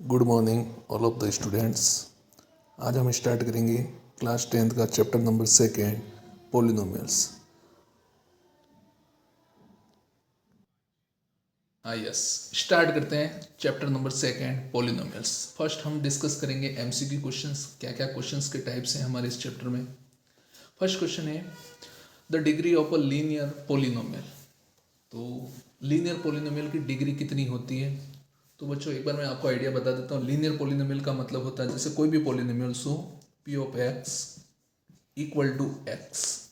Good morning all of the students. आज हम start करेंगे क्लास 10th का chapter number 2 polynomials. Yes, start करते हैं चैप्टर नंबर 2 पॉलिनोमियल्स। फर्स्ट हम डिस्कस करेंगे एमसीक्यू क्वेश्चंस, क्या क्या क्वेश्चंस के टाइप्स हैं हमारे इस चैप्टर में। फर्स्ट क्वेश्चन है the degree of a linear polynomial. तो लीनियर पॉलिनोमियल की डिग्री कितनी होती है? तो बच्चों एक बार मैं आपको आइडिया बता देता हूँ। लीनियर पॉलिनोमियल का मतलब होता है जैसे कोई भी पॉलिनोमियल्स हो, P of X equal to X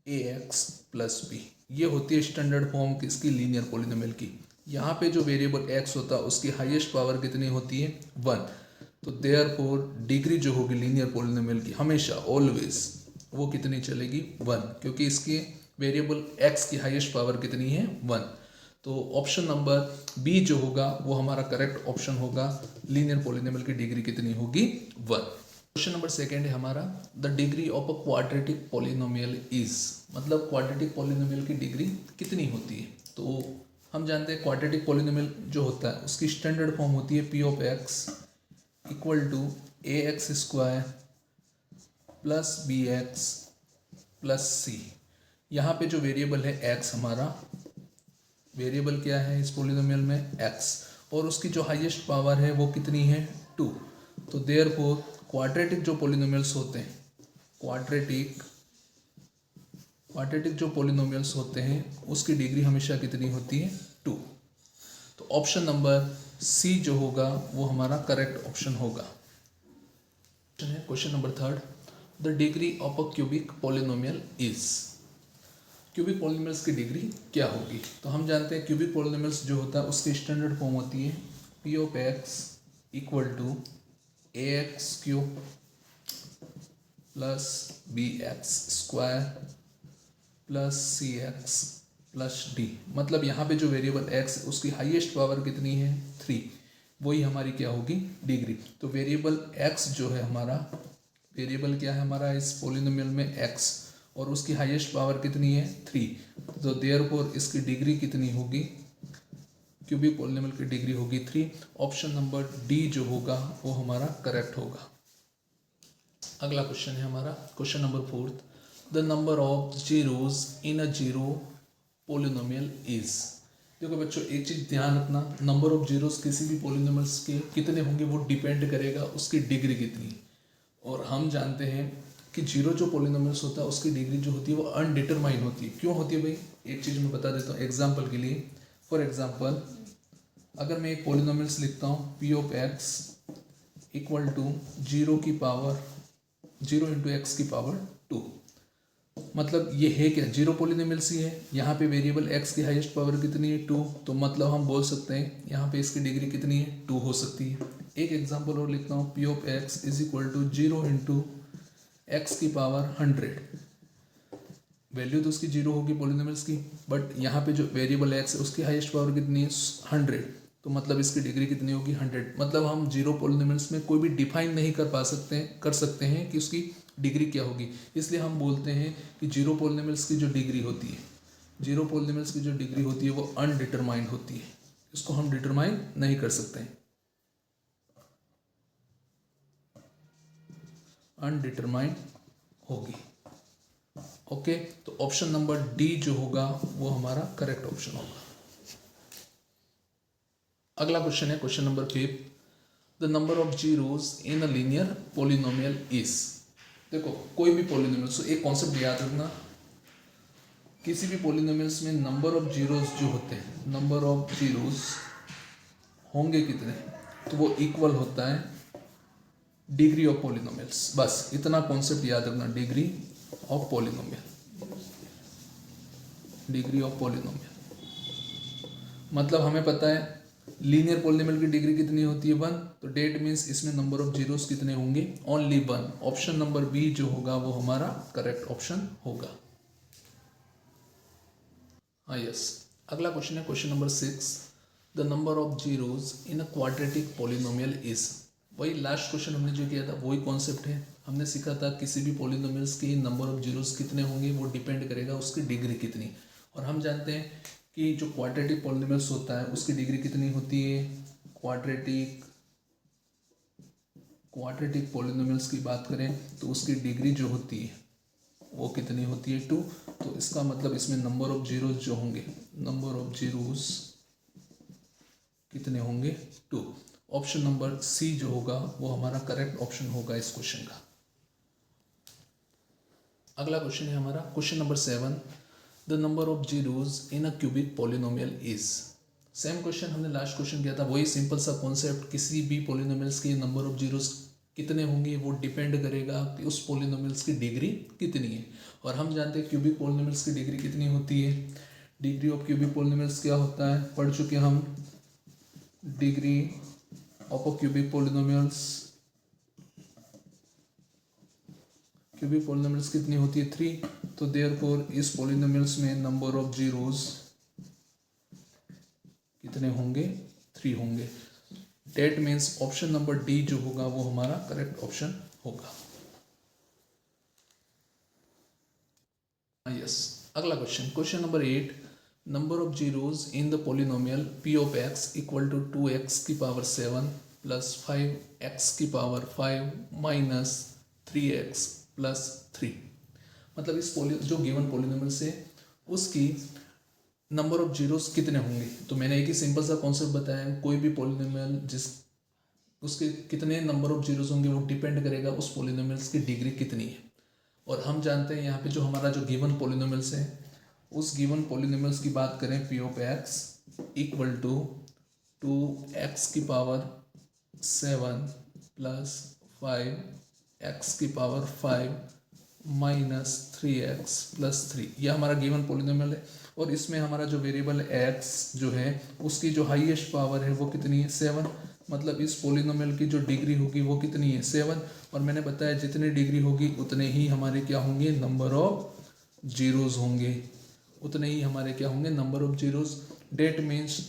A X plus B, ये होती है स्टैंडर्ड फॉर्म किसकी? लीनियर पॉलिनोमियल की। यहाँ पे जो वेरिएबल एक्स होता है उसकी हाईएस्ट पावर कितनी होती है? 1। तो देयरफॉर डिग्री जो होगी लीनियर पॉलिनोमियल की हमेशा ऑलवेज वो कितनी चलेगी? 1, क्योंकि इसके वेरिएबल एक्स की हाईएस्ट पावर कितनी है? 1। तो ऑप्शन नंबर बी जो होगा वो हमारा करेक्ट ऑप्शन होगा। लीनियर पॉलिनोमियल की डिग्री कितनी होगी? 1। क्वेश्चन नंबर 2 है हमारा the degree of a quadratic polynomial is, मतलब क्वाड्रेटिक पॉलिनोमियल की डिग्री कितनी होती है? तो हम जानते हैं क्वाड्रेटिक पॉलिनोमियल जो होता है उसकी स्टैंडर्ड फॉर्म होती है P of X equal to A X square plus B X plus C. यहाँ पे जो वेरिएबल है एक्स, हमारा वेरिएबल क्या है इस पॉलिनोमियल में? एक्स, और उसकी जो हाईएस्ट पावर है वो कितनी है? 2। तो देयरफॉर क्वाड्रेटिक जो पॉलिनोमियल्स होते हैं, क्वाड्रेटिक जो पॉलिनोमियल्स होते हैं उसकी डिग्री हमेशा कितनी होती है? 2। तो ऑप्शन नंबर सी जो होगा वो हमारा करेक्ट ऑप्शन होगा। Question number 3, the degree of a cubic polynomial is. Cubic polynomials की डिग्री क्या होगी? तो हम जानते हैं क्यूबिक पॉलिनोमियल्स जो होता है उसकी स्टैंडर्ड फॉर्म होती है P of X equal to A X cube plus B X square plus C X plus D. मतलब यहाँ पे जो वेरिएबल एक्स उसकी हाईएस्ट पावर कितनी है? 3। वही हमारी क्या होगी? डिग्री। तो वेरिएबल एक्स जो है हमारा, वेरिएबल क्या है हमारा इस पॉलिनोमियल में? एक्स, और उसकी हाईएस्ट पावर कितनी है? 3। तो देयरफॉर इसकी डिग्री कितनी होगी? क्यूबिक पॉलिनोमियल की डिग्री होगी 3। ऑप्शन नंबर डी जो होगा वो हमारा करेक्ट होगा। अगला क्वेश्चन है हमारा question number 4, the number of zeros in a zero polynomial is. देखो बच्चों एक चीज ध्यान रखना, नंबर ऑफ जीरोज किसी भी पॉलिनोमियल्स के कितने होंगे वो डिपेंड करेगा उसकी डिग्री कितनी। और हम जानते हैं कि जीरो जो पॉलिनोमियल्स होता है उसकी डिग्री जो होती है वो अनडिटरमाइन होती है। क्यों होती है भाई? एक चीज़ मैं बता देता हूँ एग्जाम्पल के लिए। फॉर एग्जाम्पल अगर मैं एक पॉलिनोमियल्स लिखता हूँ P of X equal to 0 की पावर 0 इंटू एक्स की पावर 2, मतलब ये है क्या? जीरो पॉलिनोमियल्स ही है। यहाँ पे वेरिएबल एक्स की हाईएस्ट पावर कितनी है? 2। तो मतलब हम बोल सकते हैं यहाँ पे इसकी डिग्री कितनी है? 2 हो सकती है। एक एग्जांपल और लिखता हूँ P of X is equal to 0 into X की पावर 100। वैल्यू तो उसकी 0 होगी पॉलिनोमियल्स की, बट यहाँ पे जो वेरिएबल एक्स है उसकी हाईएस्ट पावर कितनी है? 100। तो मतलब इसकी डिग्री कितनी होगी? 100। मतलब हम जीरो पॉलिनोमियल्स में कोई भी डिफाइन नहीं कर सकते हैं कि उसकी डिग्री क्या होगी। इसलिए हम बोलते हैं कि जीरो पॉलिनोमियल्स की जो डिग्री होती है, जीरो पॉलिनोमियल्स की जो डिग्री होती है वो अनडिटरमाइंड होती है। इसको हम डिटरमाइन नहीं कर सकते हैं, अनडिटरमाइंड होगी। ओके, तो ऑप्शन नंबर डी जो होगा वो हमारा करेक्ट ऑप्शन होगा। अगला क्वेश्चन है question number 5, the number of zeros in a linear polynomial is. देखो कोई भी पॉलिनोमियल, सो एक कॉन्सेप्ट याद रखना, किसी भी पॉलिनोमियल्स में नंबर ऑफ जीरोज जो होते हैं, नंबर ऑफ जीरोज होंगे कितने? तो वो इक्वल होता है डिग्री ऑफ पॉलिनोमियल्स। बस इतना कॉन्सेप्ट याद रखना, degree of polynomial, degree of polynomial. मतलब हमें पता है लीनियर पॉलिनोमियल की डिग्री कितनी होती है? 1। तो डेट मीन्स इसमें नंबर ऑफ जीरोस कितने होंगे? ओनली 1। ऑप्शन नंबर बी जो होगा वो हमारा करेक्ट ऑप्शन होगा। हाँ यस। अगला क्वेश्चन है question number 6, the number of zeros in a quadratic polynomial is. वही लास्ट क्वेश्चन हमने जो किया था वही कॉन्सेप्ट है। हमने सीखा था किसी भी पॉलिनोमियल्स की नंबर ऑफ जीरोस कितने होंगे वो डिपेंड करेगा उसकी डिग्री कितनी। और हम जानते हैं कि जो क्वाड्रेटिक पॉलिनोमियल्स होता है उसकी डिग्री कितनी होती है? क्वाड्रेटिक क्वाड्रेटिक पॉलिनोमियल्स की बात करें तो उसकी डिग्री जो होती है वो कितनी होती है 2। तो इसका मतलब इसमें नंबर ऑफ जीरोज जो होंगे, नंबर ऑफ जीरोज कितने होंगे 2। ऑप्शन नंबर सी जो होगा वो हमारा करेक्ट ऑप्शन होगा इस क्वेश्चन का। अगला क्वेश्चन है हमारा question number 7, the number of zeros in a cubic polynomial is. Same question हमने लास्ट क्वेश्चन किया था, वही सिंपल सा कॉन्सेप्ट, किसी भी पॉलिनोमियल्स के नंबर ऑफ जीरोज कितने होंगे वो डिपेंड करेगा कि उस पॉलिनोमियल्स की डिग्री कितनी है। और हम जानते हैं क्यूबिक पॉलिनोमियल्स की डिग्री कितनी होती है। डिग्री ऑफ क्यूबिक पॉलिनोमियल्स क्या होता है, पढ़ चुके हम। Degree of a cubic polynomials, cubic polynomials कितनी होती है 3। तो देयरफॉर इस पॉलिनोमियल्स में नंबर ऑफ जीरोज कितने होंगे 3 होंगे। That means option number D जो होगा वो हमारा करेक्ट ऑप्शन होगा। यस, अगला question, question number 8, number of zeros in the polynomial P of X equal to 2x की पावर 7 प्लस 5x की पावर 5 माइनस 3x प्लस 3। मतलब इस जो गिवन पॉलिनोमियल से उसकी नंबर ऑफ जीरोस कितने होंगे। तो मैंने एक ही सिंपल सा कॉन्सेप्ट बताया, कोई भी पॉलिनोमियल जिस उसके कितने नंबर ऑफ जीरोस होंगे वो डिपेंड करेगा उस पॉलिनोमियल्स की डिग्री कितनी है। और हम जानते हैं यहाँ पे जो हमारा जो गिवन पॉलिनोमियल्स है उस गिवन पॉलिनोमियल्स की बात करें P of X equal to 2x की पावर 7 प्लस 5x की पावर 5 माइनस 3x प्लस 3, यह हमारा गिवन पॉलिनोमियल है। और इसमें हमारा जो वेरिएबल x जो है उसकी जो हाईएस्ट पावर है वो कितनी है 7। मतलब इस पॉलिनोमियल की जो डिग्री होगी वो कितनी है 7। और मैंने बताया जितनी डिग्री होगी उतने ही हमारे क्या होंगे नंबर ऑफ जीरोज होंगे, उतने ही हमारे क्या होंगे number of zeros. That means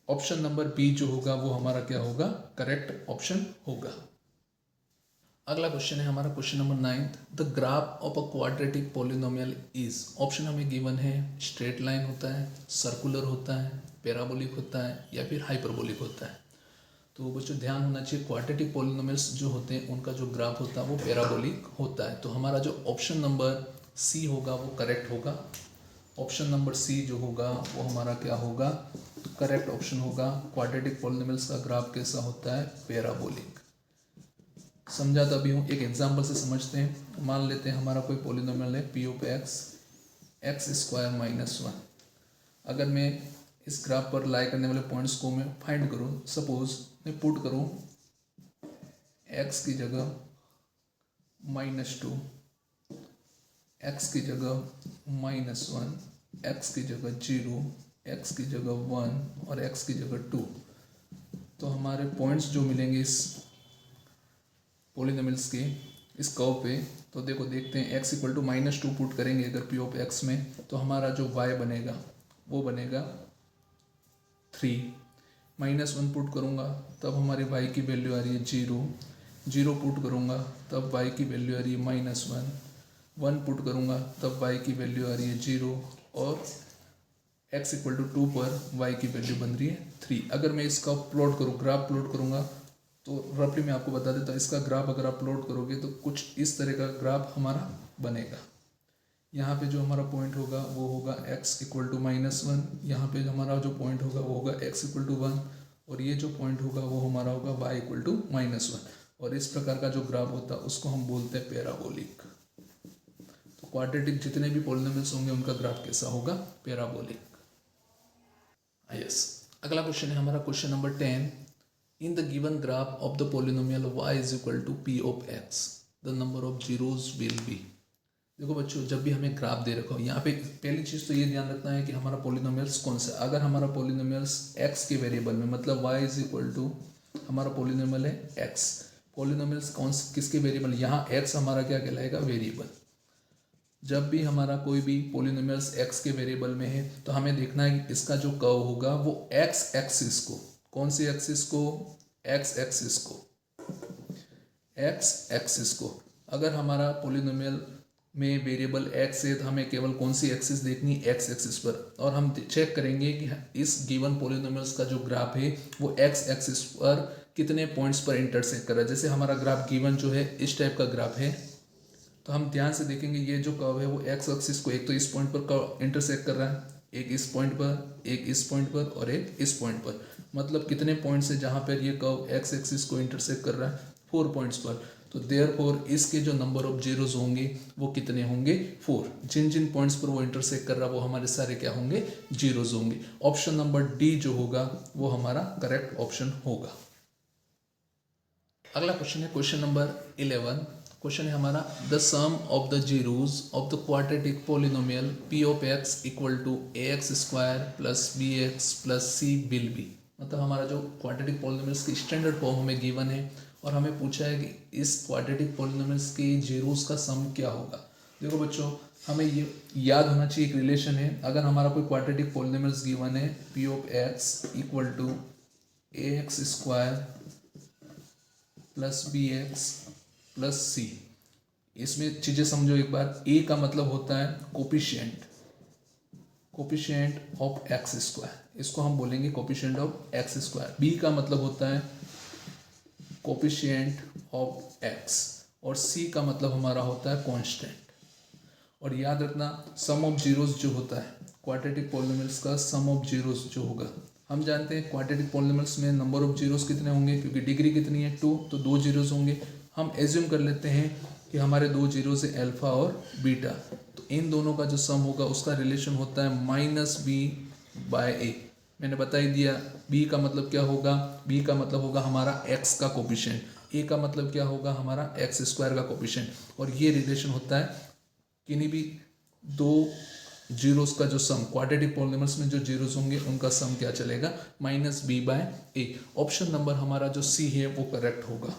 option number B जो होगा वो हमारा क्या होगा करेक्ट ऑप्शन होगा। अगला क्वेश्चन है हमारा question number 9, the graph of a quadratic polynomial is. Option हमें गिवन है, स्ट्रेट लाइन होता है, सर्कुलर होता है, पैराबोलिक होता है या फिर हाइपरबोलिक होता है। तो बच्चों ध्यान होना चाहिए, क्वाड्रेटिक पॉलिनोमियल्स जो होते हैं उनका जो ग्राफ होता है वो पैराबोलिक होता है। तो हमारा जो ऑप्शन नंबर सी होगा वो करेक्ट होगा। ऑप्शन नंबर सी जो होगा वो हमारा क्या होगा करेक्ट ऑप्शन होगा। क्वाड्रेटिक पॉलिनोमियल्स का ग्राफ कैसा होता है पैराबोलिक। समझा तो अभी हूँ, एक एग्जांपल से समझते हैं। मान लेते हैं हमारा कोई पॉलिनोमियल है P of X square minus 1। अगर मैं इस ग्राफ पर लाई करने वाले पॉइंट्स को मैं फाइंड करूँ, सपोज मैं पुट करूँ x की जगह -2, x की जगह -1, x की जगह 0, x की जगह 1 और x की जगह 2। तो हमारे पॉइंट्स जो मिलेंगे इस पॉलिनोमियल्स के इस कर्व पे, तो देखते हैं x इक्वल टू -2 पुट करेंगे अगर p ऑफ x में, तो हमारा जो y बनेगा वो बनेगा 3। -1 पुट करूँगा तब हमारे y की वैल्यू आ रही है 0। 0 पुट करूँगा तब y की वैल्यू आ रही है -1। 1 पुट करूँगा तब y की वैल्यू आ रही है 0 और x इक्वल टू 2 पर y की वैल्यू बन रही है 3। अगर मैं इसका प्लॉट करूँ, ग्राफ प्लॉट करूँगा, तो रफली मैं आपको बता देता हूँ इसका ग्राफ अगर आप प्लॉट करोगे तो कुछ इस तरह का ग्राफ हमारा बनेगा। यहाँ पे जो हमारा पॉइंट होगा वो होगा x इक्वल टू -1, यहाँ पे हमारा जो पॉइंट होगा वो होगा x इक्वल टू 1 और ये जो पॉइंट होगा वो हमारा होगा y इक्वल टू -1। और इस प्रकार का जो ग्राफ होता है उसको हम बोलते हैं पैराबोलिक। तो क्वाड्रेटिक जितने भी पॉलिनोमियल्स होंगे उनका ग्राफ कैसा होगा पैराबोलिक। यस, अगला क्वेश्चन है हमारा question number 10, in the given graph of the polynomial y is equal to p of x the number of zeros will be। देखो बच्चों, जब भी हमें ग्राफ दे रखा हो, यहाँ पे पहली चीज़ तो ये ध्यान रखना है कि हमारा पॉलिनोमियल्स कौन सा। अगर हमारा पॉलिनोमियल्स x के वेरिएबल में, मतलब y इज इक्वल टू हमारा पॉलिनोमियल है x, पॉलिनोमियल्स कौन किसके वेरिएबल, यहाँ x हमारा क्या कहलाएगा वेरिएबल। जब भी हमारा कोई भी पॉलिनोमियल्स x के वेरिएबल में है तो हमें देखना है कि इसका जो कर्व होगा वो x एक्सिस को, कौन सी एक्सिस को, x एक्सिस को, x एक्सिस को। अगर हमारा पॉलिनोमियल में वेरिएबल x है तो हमें केवल कौन सी एक्सिस देखनी, x एक्सिस पर। और हम चेक करेंगे कि इस गिवन पॉलिनोमियल्स का जो ग्राफ है वो x एक्सिस पर कितने पॉइंट्स पर इंटरसेक्ट कर रहा है। जैसे हमारा ग्राफ गिवन जो है इस टाइप का ग्राफ है, तो हम ध्यान से देखेंगे ये जो कर्व है वो एक्स एक्सिस को एक तो इस पॉइंट पर कर्व इंटरसेक्ट कर रहा है, एक इस पॉइंट पर, एक इस पॉइंट पर और एक इस पॉइंट पर। मतलब कितने पॉइंट्स है जहाँ पर ये कर्व एक्स एक्सिस को इंटरसेक्ट कर रहा है, 4 पॉइंट्स पर। तो देयरफॉर इसके जो नंबर ऑफ जीरोज होंगे वो कितने होंगे, 4। जिन जिन पॉइंट्स पर वो इंटरसेक्ट कर रहा है वो हमारे सारे क्या होंगे, जीरोज होंगे। ऑप्शन नंबर डी जो होगा वो हमारा करेक्ट ऑप्शन होगा। अगला क्वेश्चन है क्वेश्चन नंबर 11। क्वेश्चन है हमारा the sum of the zeros of the quadratic polynomial P of X equal to A X square plus B X plus C will be. मतलब हमारा जो क्वाड्रेटिक पोलिनोमियल्स की standard form हमें given है और हमें पूछा है कि इस क्वाड्रेटिक पोलिनोमियल्स के जीरोज का सम क्या होगा। देखो बच्चों, हमें ये याद होना चाहिए, एक रिलेशन है। अगर हमारा कोई क्वाड्रेटिक पोलिनोमियल्स गिवन है P of X equal to A X square plus B X plus C, इसमें चीज़ें समझो एक बार। ए का मतलब होता है coefficient, coefficient of X square, इसको हम बोलेंगे coefficient of X square. B का मतलब होता है कोफिशिएंट ऑफ एक्स और सी का मतलब हमारा होता है कांस्टेंट। और याद रखना सम ऑफ जीरोस जो होता है क्वाड्रेटिक पॉलिनोमियल्स का, सम ऑफ जीरोस जो होगा, हम जानते हैं क्वाड्रेटिक पॉलिनोमियल्स में नंबर ऑफ जीरोस कितने होंगे, क्योंकि डिग्री कितनी है 2, तो 2 जीरोस होंगे। हम एज्यूम कर लेते हैं कि हमारे 2 जीरोस है अल्फा और बीटा, तो इन दोनों का जो सम होगा उसका रिलेशन होता है -b/a। मैंने बता ही दिया। b का मतलब क्या होगा, b का मतलब होगा हमारा x का कोफिशिएंट, a का मतलब क्या होगा हमारा x स्क्वायर का कोफिशिएंट। और ये रिलेशन होता है किन्हीं भी 2 जीरोस का जो सम, क्वाड्रेटिक पॉलिनोमियल्स में जो जीरोस होंगे उनका सम क्या चलेगा, -b/a। ऑप्शन नंबर हमारा जो सी है वो करेक्ट होगा।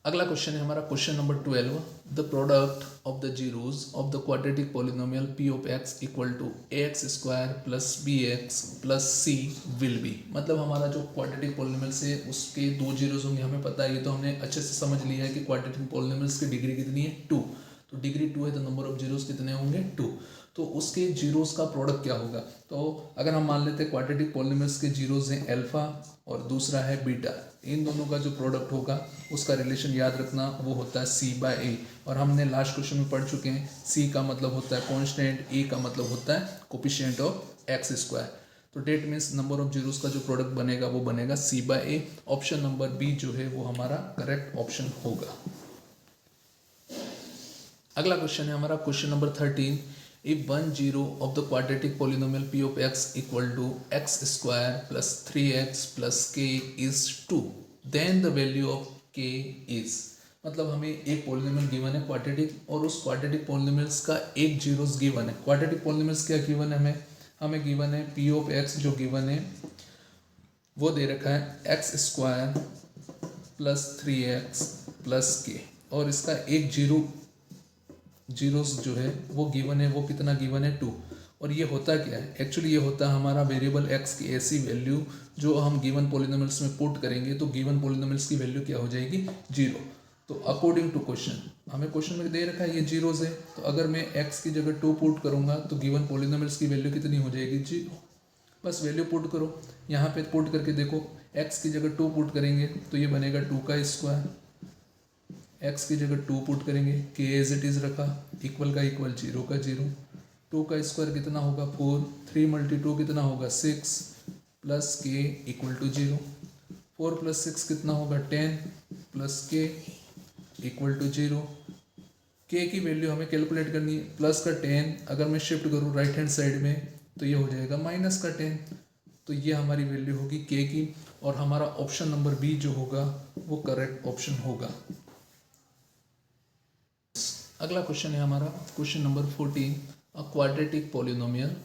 अगला क्वेश्चन है हमारा question number 12। The product of the zeros of the quadratic polynomial P of X equal to A X square plus B X plus C will be. मतलब हमारा जो क्वाड्रेटिक पॉलिनोमियल्स है उसके 2 जीरोस होंगे, हमें पता है। ये तो हमने अच्छे से समझ लिया है कि क्वाड्रेटिक पॉलिनोमियल्स की डिग्री कितनी है, 2। तो डिग्री 2 है तो नंबर ऑफ जीरोस कितने होंगे, 2। तो उसके जीरोस का प्रोडक्ट क्या होगा। तो अगर हम मान लेते हैं क्वाड्रेटिक पॉलिनोमियल्स के जीरोस हैं अल्फा और दूसरा है बीटा, इन दोनों का जो प्रोडक्ट होगा उसका रिलेशन याद रखना वो होता है c/a। और हमने लास्ट क्वेश्चन में पढ़ चुके हैं, c का मतलब होता है कांस्टेंट, a का मतलब होता है कोफिशिएंट ऑफ एक्स स्क्वायर। तो that means number of zeros का जो प्रोडक्ट बनेगा वो बनेगा c/a। ऑप्शन नंबर बी जो है वो हमारा करेक्ट ऑप्शन होगा। अगला क्वेश्चन है हमारा question number 13। If one zero of the quadratic polynomial p of x equal to x square plus 3x plus k is 2, then the value of k is। मतलब हमें एक पॉलिनोमियल गिवन है quadratic और उस quadratic polynomials का एक zeros given है। Quadratic polynomials क्या गिवन है हमें गिवन है p ऑफ x जो गिवन है वो दे रखा है x square plus 3x plus k और इसका एक जीरोस जो है वो गिवन है, वो कितना गिवन है 2। और ये होता क्या है, एक्चुअली ये होता है हमारा वेरिएबल x की ऐसी वैल्यू जो हम गिवन पॉलिनोमियल्स में पुट करेंगे तो गिवन पॉलिनोमियल्स की वैल्यू क्या हो जाएगी, 0। तो अकॉर्डिंग टू क्वेश्चन, हमें क्वेश्चन में दे रखा है ये जीरोस है, तो अगर मैं x की जगह 2 पुट करूँगा तो गिवन पॉलिनोमियल्स की वैल्यू कितनी हो जाएगी, 0। बस वैल्यू पुट करो, यहाँ पे पुट करके देखो, x की जगह 2 पुट करेंगे तो ये बनेगा 2 का स्क्वायर, x की जगह 2 पुट करेंगे, k एज इट इज़ रखा, इक्वल का इक्वल 0 का 0, 2 का स्क्वायर कितना होगा 4, 3 × 2 कितना होगा 6 प्लस k इक्वल टू 0, 4 + 6 कितना होगा 10 plus k equal to 0। k की वैल्यू हमें कैलकुलेट करनी है, प्लस का 10 अगर मैं शिफ्ट करूँ राइट हैंड साइड में तो ये हो जाएगा माइनस का 10। तो ये हमारी वैल्यू होगी k की और हमारा ऑप्शन नंबर बी जो होगा वो करेक्ट ऑप्शन होगा। अगला क्वेश्चन है हमारा question number 14। A quadratic polynomial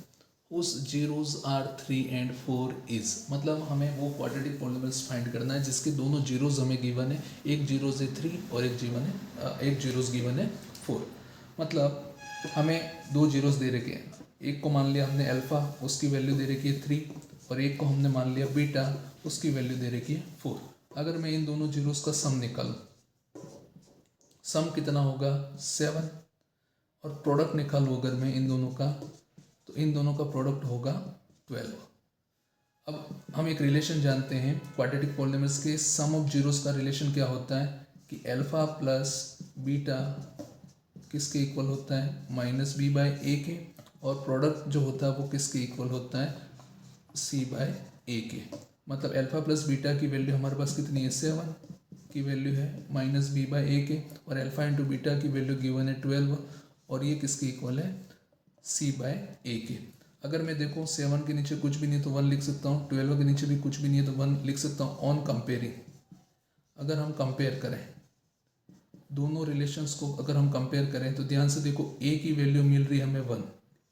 whose zeros are 3 and 4 is. मतलब हमें वो क्वाड्रेटिक पॉलिनोमियल्स फाइंड करना है जिसके दोनों जीरोस हमें गिवन है, एक जीरोस है 3 और एक जीरोस गिवन है 4। मतलब हमें 2 जीरोस दे रखे हैं, एक को मान लिया हमने अल्फा, उसकी वैल्यू दे रखी है 3 और एक को हमने मान लिया बीटा, उसकी वैल्यू दे रखी है 4। अगर मैं इन दोनों जीरोस का सम निकालूं, सम कितना होगा 7 और प्रोडक्ट निकालूँ अगर मैं इन दोनों का, तो इन दोनों का प्रोडक्ट होगा 12। अब हम एक रिलेशन जानते हैं क्वाड्रेटिक पॉलिनॉमियल्स के सम ऑफ जीरोस का रिलेशन क्या होता है कि अल्फा प्लस बीटा किसके इक्वल होता है माइनस बी बाय ए के, और प्रोडक्ट जो होता है वो किसके इक्वल होता है सी बाय ए के। मतलब अल्फा प्लस बीटा की वैल्यू हमारे पास कितनी है 7 की वैल्यू है माइनस बी बाय ए के, और अल्फा इंटू बीटा की वैल्यू गिवन है 12, और ये किसके इक्वल है सी बाय ए के। अगर मैं देखूँ 7 के नीचे कुछ भी नहीं तो 1 लिख सकता हूँ, 12 के नीचे भी कुछ भी नहीं है तो 1 लिख सकता हूँ। ऑन कंपेयरिंग, अगर हम कंपेयर करें दोनों रिलेशंस को, अगर हम कंपेयर करें तो ध्यान से देखो ए की वैल्यू मिल रही है हमें 1,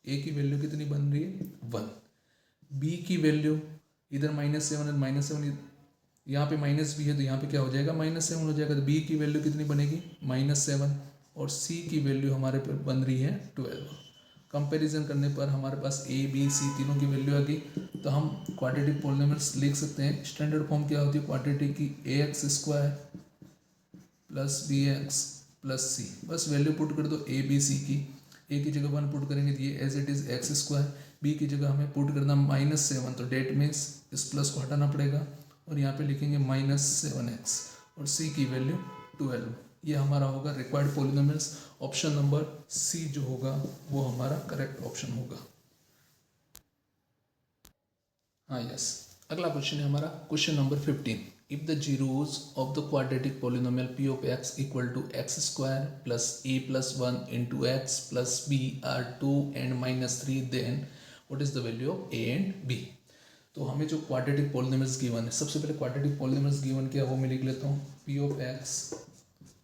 ए की वैल्यू कितनी बन रही है 1, बी की वैल्यू इधर -7 है, -7 यहाँ पे माइनस बी है तो यहाँ पे क्या हो जाएगा -7 हो जाएगा, तो बी की वैल्यू कितनी बनेगी -7, और सी की वैल्यू हमारे पे बन रही है 12। कंपैरिजन करने पर हमारे पास ए बी सी तीनों की वैल्यू आ गई, तो हम क्वाड्रेटिक पॉलिनॉमियल्स लिख सकते हैं। स्टैंडर्ड फॉर्म क्या होती है क्वाड्रेटिक की ax² प्लस bx प्लस सी, बस वैल्यू पुट कर दो ए बी सी की, ए की जगह 1 पुट करेंगे तो ये as it is x², B की जगह हमें पुट करना -7, तो डेट मीन्स इस प्लस को हटाना पड़ेगा और यहाँ पे लिखेंगे -7x, और सी की वैल्यू 12। ये हमारा होगा रिक्वायर्ड पॉलिनॉमियल्स। ऑप्शन नंबर सी जो होगा वो हमारा करेक्ट ऑप्शन होगा। हाँ यस, अगला क्वेश्चन है हमारा question number 15। If the zeros of the quadratic polynomial p of x equal to x² plus a plus 1 into x plus b are 2 and -3, then what is the value of a and b। तो हमें जो quadratic polynomials given है, सबसे पहले quadratic polynomials given क्या वो मैं लिख लेता हूँ। p of x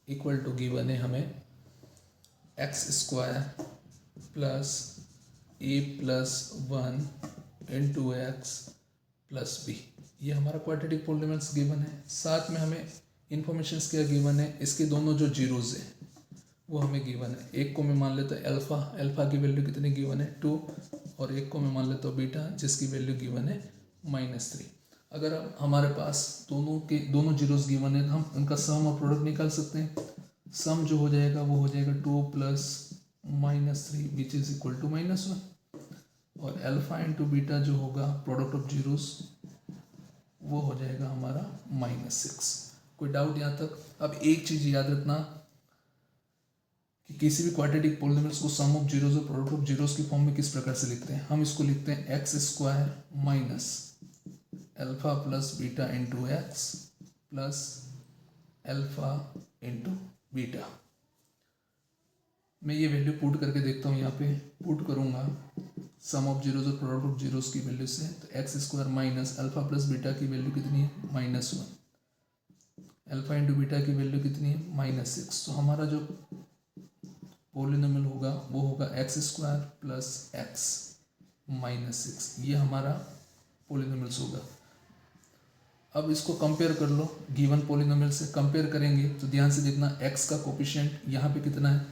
equal to given है हमें x² plus a plus 1 into x plus B, ये हमारा क्वाड्रेटिक पॉलिनोमियल्स गिवन है। साथ में हमें इन्फॉर्मेशंस क्या गिवन है, इसके दोनों जो जीरोज हैं वो हमें गिवन है। एक को मैं मान लेता हूँ अल्फा, अल्फा की वैल्यू कितनी गिवन है 2, और एक को मैं मान लेता हूँ बीटा जिसकी वैल्यू गिवन है -3। अगर हमारे पास दोनों जीरोज गिवन है तो हम उनका सम और प्रोडक्ट निकाल सकते हैं। सम जो हो जाएगा वो हो जाएगा 2 plus -3 which is equal to -1, और अल्फा इंटू बीटा जो होगा प्रोडक्ट ऑफ जीरोस वो हो जाएगा हमारा -6। कोई डाउट यहाँ तक? अब एक चीज़ याद रखना कि किसी भी क्वाड्रेटिक पॉलिनोमियल्स को सम ऑफ जीरोस और प्रोडक्ट ऑफ जीरोस की फॉर्म में किस प्रकार से लिखते हैं। हम इसको लिखते हैं x² minus alpha plus beta into x plus alpha into beta. मैं ये वैल्यू पुट करके देखता हूँ, यहाँ पे पुट करूँगा सम ऑफ जीरोस और प्रोडक्ट ऑफ जीरोस की वैल्यू से, तो x² minus alpha plus beta की वैल्यू कितनी है -1, अल्फा इंटू बीटा की वैल्यू कितनी है -6। तो हमारा जो पॉलिनोमियल होगा वो होगा x² प्लस x -6, ये हमारा पॉलिनोमियल्स होगा। अब इसको कंपेयर कर लो गिवन पॉलिनोमियल से, कंपेयर करेंगे तो ध्यान से देखना x का कोफिशिएंट यहाँ पे कितना है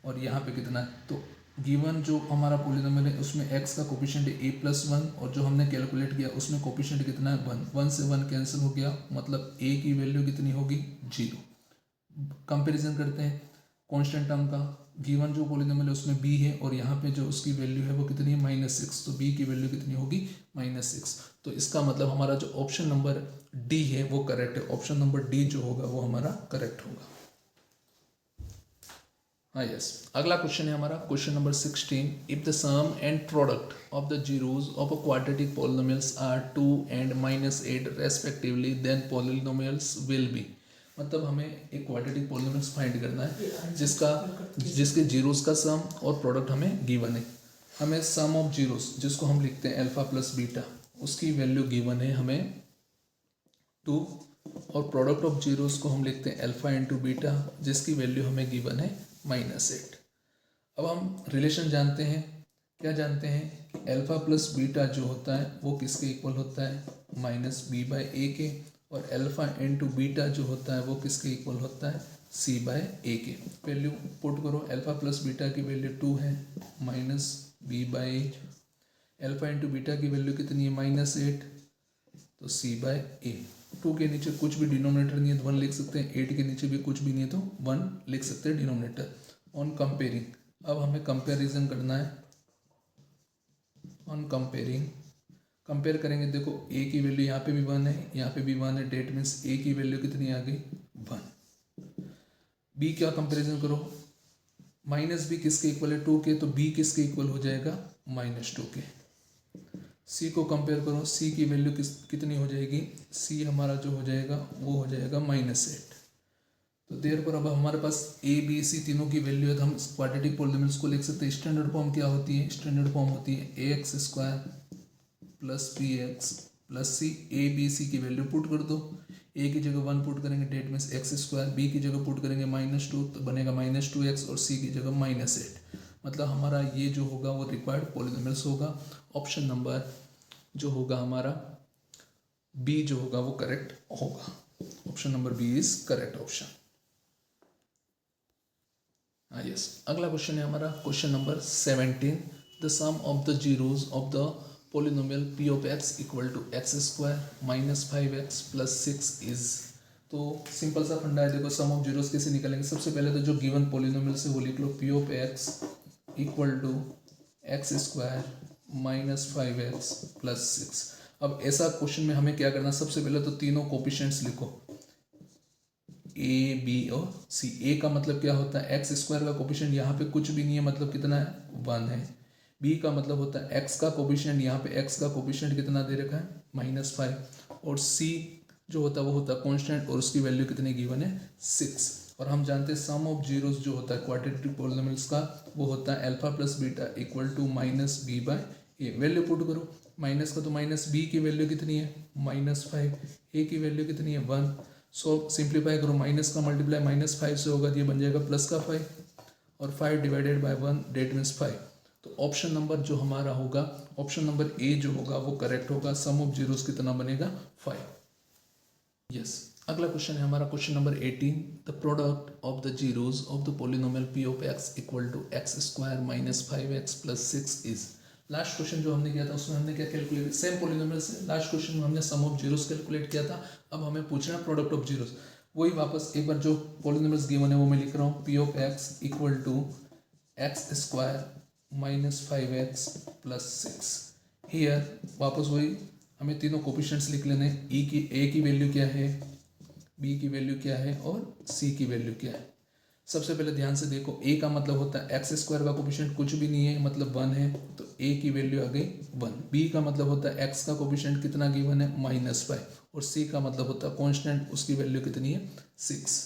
और यहाँ पे कितना है। तो गिवन जो हमारा पॉलिनोमियल है उसमें x का कोफिशिएंट है a प्लस 1, और जो हमने कैलकुलेट किया उसमें कोफिशिएंट कितना है 1, 1 से 1 कैंसिल हो गया, मतलब a की वैल्यू कितनी होगी 0। कंपैरिजन करते हैं कांस्टेंट टर्म का, गिवन जो पॉलिनोमियल है उसमें b है और यहाँ पे जो उसकी वैल्यू है वो कितनी है -6, तो b की वैल्यू कितनी होगी -6। तो इसका मतलब हमारा जो ऑप्शन नंबर डी है वो करेक्ट है। ऑप्शन नंबर डी जो होगा वो हमारा करेक्ट होगा। हाँ यस, अगला क्वेश्चन है हमारा question number 16। If the sum and product of the zeros of a quadratic polynomials are 2 and -8 respectively, then polynomials will be. मतलब हमें एक क्वाड्रेटिक पॉलिनोमियल्स फाइंड करना है जिसके जीरोस का सम और प्रोडक्ट हमें गिवन है। हमें सम ऑफ जीरोस जिसको हम लिखते हैं अल्फा प्लस बीटा, उसकी वैल्यू गिवन है हमें 2, और प्रोडक्ट ऑफ जीरोस को हम लिखते हैं अल्फा इंटू बीटा जिसकी वैल्यू हमें गिवन है -8। अब हम रिलेशन जानते हैं, क्या जानते हैं कि अल्फा प्लस बीटा जो होता है वो किसके इक्वल होता है -b/a के, और अल्फा इंटू बीटा जो होता है वो किसके इक्वल होता है c/a के। वैल्यू पुट करो, अल्फा प्लस बीटा की वैल्यू 2 है -b/a, अल्फा इंटू बीटा की वैल्यू कितनी है -8, तो c/a। 2 के नीचे कुछ भी डिनोमिनेटर नहीं है तो 1 लिख सकते हैं, 8 के नीचे भी कुछ भी नहीं है तो 1 लिख सकते हैं डिनोमिनेटर। ऑन कंपेयरिंग, अब हमें कंपैरिजन करना है। ऑन कंपेयरिंग कंपेयर करेंगे, देखो ए की वैल्यू यहाँ पे भी 1 है, यहाँ पे भी 1 है, डेट मीन्स ए की वैल्यू कितनी आ गई 1। बी क्या कंपेरिजन करो, माइनस बी किसके इक्वल है 2 के, तो बी किसके इक्वल हो जाएगा -2 के। सी को कंपेयर करो, सी की वैल्यू कितनी हो जाएगी, सी हमारा जो हो जाएगा वो हो जाएगा -8। तो देर पर अब हमारे पास ए बी सी तीनों की वैल्यू है, तो हम क्वाड्रेटिक पॉलिनोमियल्स को लिख सकते हैं। स्टैंडर्ड फॉर्म क्या होती है, स्टैंडर्ड फॉर्म होती है ax² + bx + c। A b c की वैल्यू पुट कर दो, ए की जगह 1 पुट करेंगे, डेट मीन्स x², बी की जगह पुट करेंगे -2 तो बनेगा -2x, और सी की जगह -8। मतलब हमारा ये जो होगा वो रिक्वायर्ड पॉलिनोमियल्स होगा। ऑप्शन नंबर जो होगा हमारा बी जो होगा वो करेक्ट होगा। Option number b is correct option. Yes, अगला क्वेश्चन है हमारा question number 17। The sum of the zeros of the polynomial p of x equal to x² - 5x + 6 is. तो सिंपल सा फंडा है, देखो सम ऑफ जीरोज कैसे निकालेंगे। सबसे पहले तो जो गिवन पोलिनोमियल से वो लिख लो, p of x equal to x² - 5x + 6। अब ऐसा क्वेश्चन में हमें क्या करना, सबसे पहले तो तीनों कोफिशिएंट्स लिखो, ए बी और सी। ए का मतलब क्या होता है, x² का कोफिशिएंट यहाँ पे कुछ भी नहीं है, मतलब कितना है 1 है। बी का मतलब होता है x का कोफिशिएंट, यहाँ पे x का कोफिशिएंट कितना दे रखा है -5। और सी जो होता है वो होता है कांस्टेंट, और उसकी वैल्यू कितनी गिवन है 6। और हम जानते हैं सम ऑफ जीरोस जो होता है क्वाड्रेटिक पॉलिनोमियल्स का वो होता है alpha plus beta equal to -b/a। Value put करो, माइनस का तो माइनस, बी की वैल्यू कितनी है -5, ए की वैल्यू कितनी है 1। सो सिंप्लीफाई करो, माइनस का मल्टीप्लाई -5 से होगा तो ये बन जाएगा प्लस का 5, और 5 डिवाइडेड बाय 1 डेट मीन्स 5। तो ऑप्शन नंबर जो हमारा होगा, ऑप्शन नंबर ए जो होगा वो करेक्ट होगा। सम ऑफ जीरोस कितना बनेगा 5। यस, अगला क्वेश्चन है हमारा question number 18। The product of the zeros of the polynomial p of x equal to x² - 5x + 6 is. Last question जो हमने किया था उसमें हमने क्या कैलकुलेट, सेम पोलिनोमियल से लास्ट क्वेश्चन में हमने सम ऑफ जीरोस कैलकुलेट किया था। अब हमें पूछना है प्रोडक्ट ऑफ जीरोस। वही वापस एक बार जो पोलिनोमियल्स गिवन है वो मैं लिख रहा हूँ, p of x equal to x² - 5x + 6। Here वापस वही हमें तीनों कोफिशिएंट्स लिख लेने हैं। ए की वैल्यू क्या है, बी की वैल्यू क्या है, और सी की वैल्यू क्या है। सबसे पहले ध्यान से देखो, ए का मतलब होता है x² का कोफिशिएंट कुछ भी नहीं है, मतलब 1 है, तो ए की वैल्यू आ गई 1। बी का मतलब होता है x का कोफिशिएंट कितना गिवन है -5, और सी का मतलब होता है कांस्टेंट, उसकी वैल्यू कितनी है 6।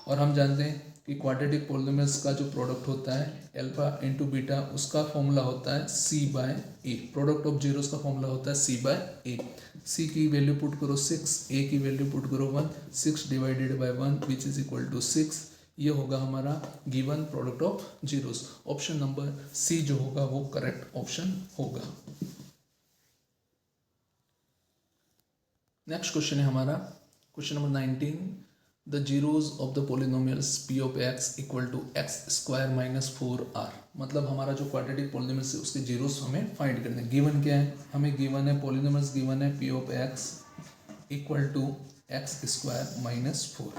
और हम जानते हैं कि क्वाड्रेटिक पॉलिनोमियल्स का जो प्रोडक्ट होता है अल्फा इंटू बीटा, उसका फॉर्मूला होता है c/a। प्रोडक्ट ऑफ जीरोस का फॉर्मूला होता है c/a। c की वैल्यू पुट करो 6, a की वैल्यू पुट करो 1, 6 divided by 1 which is equal to 6। ये होगा हमारा given product of zeros. Option number सी जो होगा वो करेक्ट ऑप्शन होगा। नेक्स्ट क्वेश्चन है हमारा question number 19। The zeros of the polynomials p of x equal to x² - 4r। मतलब हमारा जो क्वाड्रेटिक पॉलिनोमियल्स है उसके जीरोस हमें फाइंड करने हैं। गिवन क्या है, हमें गिवन है पॉलिनोमियल्स गिवन है p of x equal to x² - 4।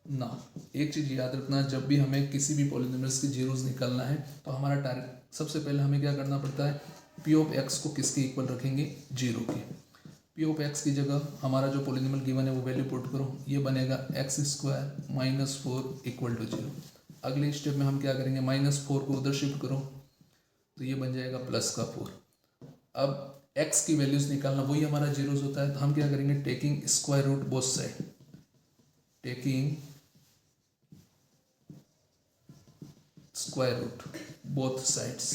ना एक चीज़ याद रखना, जब भी हमें किसी भी पॉलिनोमियल्स की जीरोस निकालना है तो हमारा टारगेट सबसे पहले हमें क्या करना पड़ता है, p ऑफ x को किसके इक्वल रखेंगे, 0 के। p ऑफ x की जगह हमारा जो पॉलिनोमियल गिवन है वो वैल्यू पुट करो, ये बनेगा x² - 4 इक्वल टू 0। अगले स्टेप में हम क्या करेंगे, -4 को उधर शिफ्ट करो तो ये बन जाएगा प्लस का 4। अब x की वैल्यूज निकालना वही हमारा जीरोस होता है, तो हम क्या करेंगे, taking square root both side, taking square root both sides.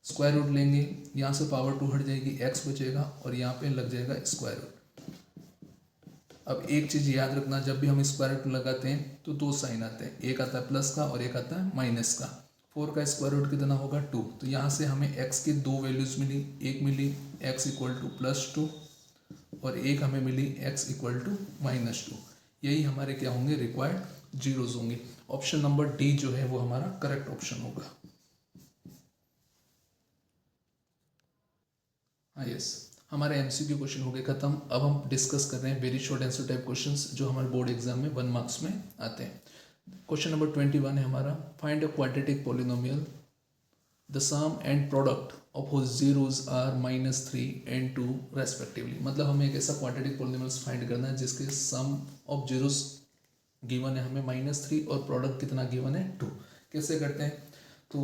Square root लेंगे, यहाँ से पावर 2 हट जाएगी, x बचेगा और यहाँ पे लग जाएगा स्क्वायर रूट। अब एक चीज़ याद रखना, जब भी हम स्क्वायर रूट लगाते हैं तो 2 साइन आते हैं, एक आता है प्लस का और एक आता है माइनस का। 4 का स्क्वायर रूट कितना होगा 2, तो यहाँ से हमें x की 2 वैल्यूज मिली, एक मिली x इक्वल टू +2 और एक हमें मिली x इक्वल टू -2। यही हमारे क्या होंगे, रिक्वायर्ड जीरोस होंगे। ऑप्शन नंबर डी जो है वो हमारा करेक्ट ऑप्शन होगा। हाँ यस, हमारे एमसीक्यू क्वेश्चन हो गए खत्म। अब हम डिस्कस कर रहे हैं very short answer type questions जो हमारे बोर्ड एग्जाम में 1 मार्क्स में आते हैं। क्वेश्चन नंबर 21 है हमारा, find a quadratic polynomial the sum and product of whose zeros are -3 and 2 respectively. मतलब हमें एक ऐसा क्वाड्रेटिक पॉलिनोमियल्स फाइंड करना है जिसके सम ऑफ जीरोस गिवन है हमें -3 और प्रोडक्ट कितना गिवन है 2। कैसे करते हैं? तो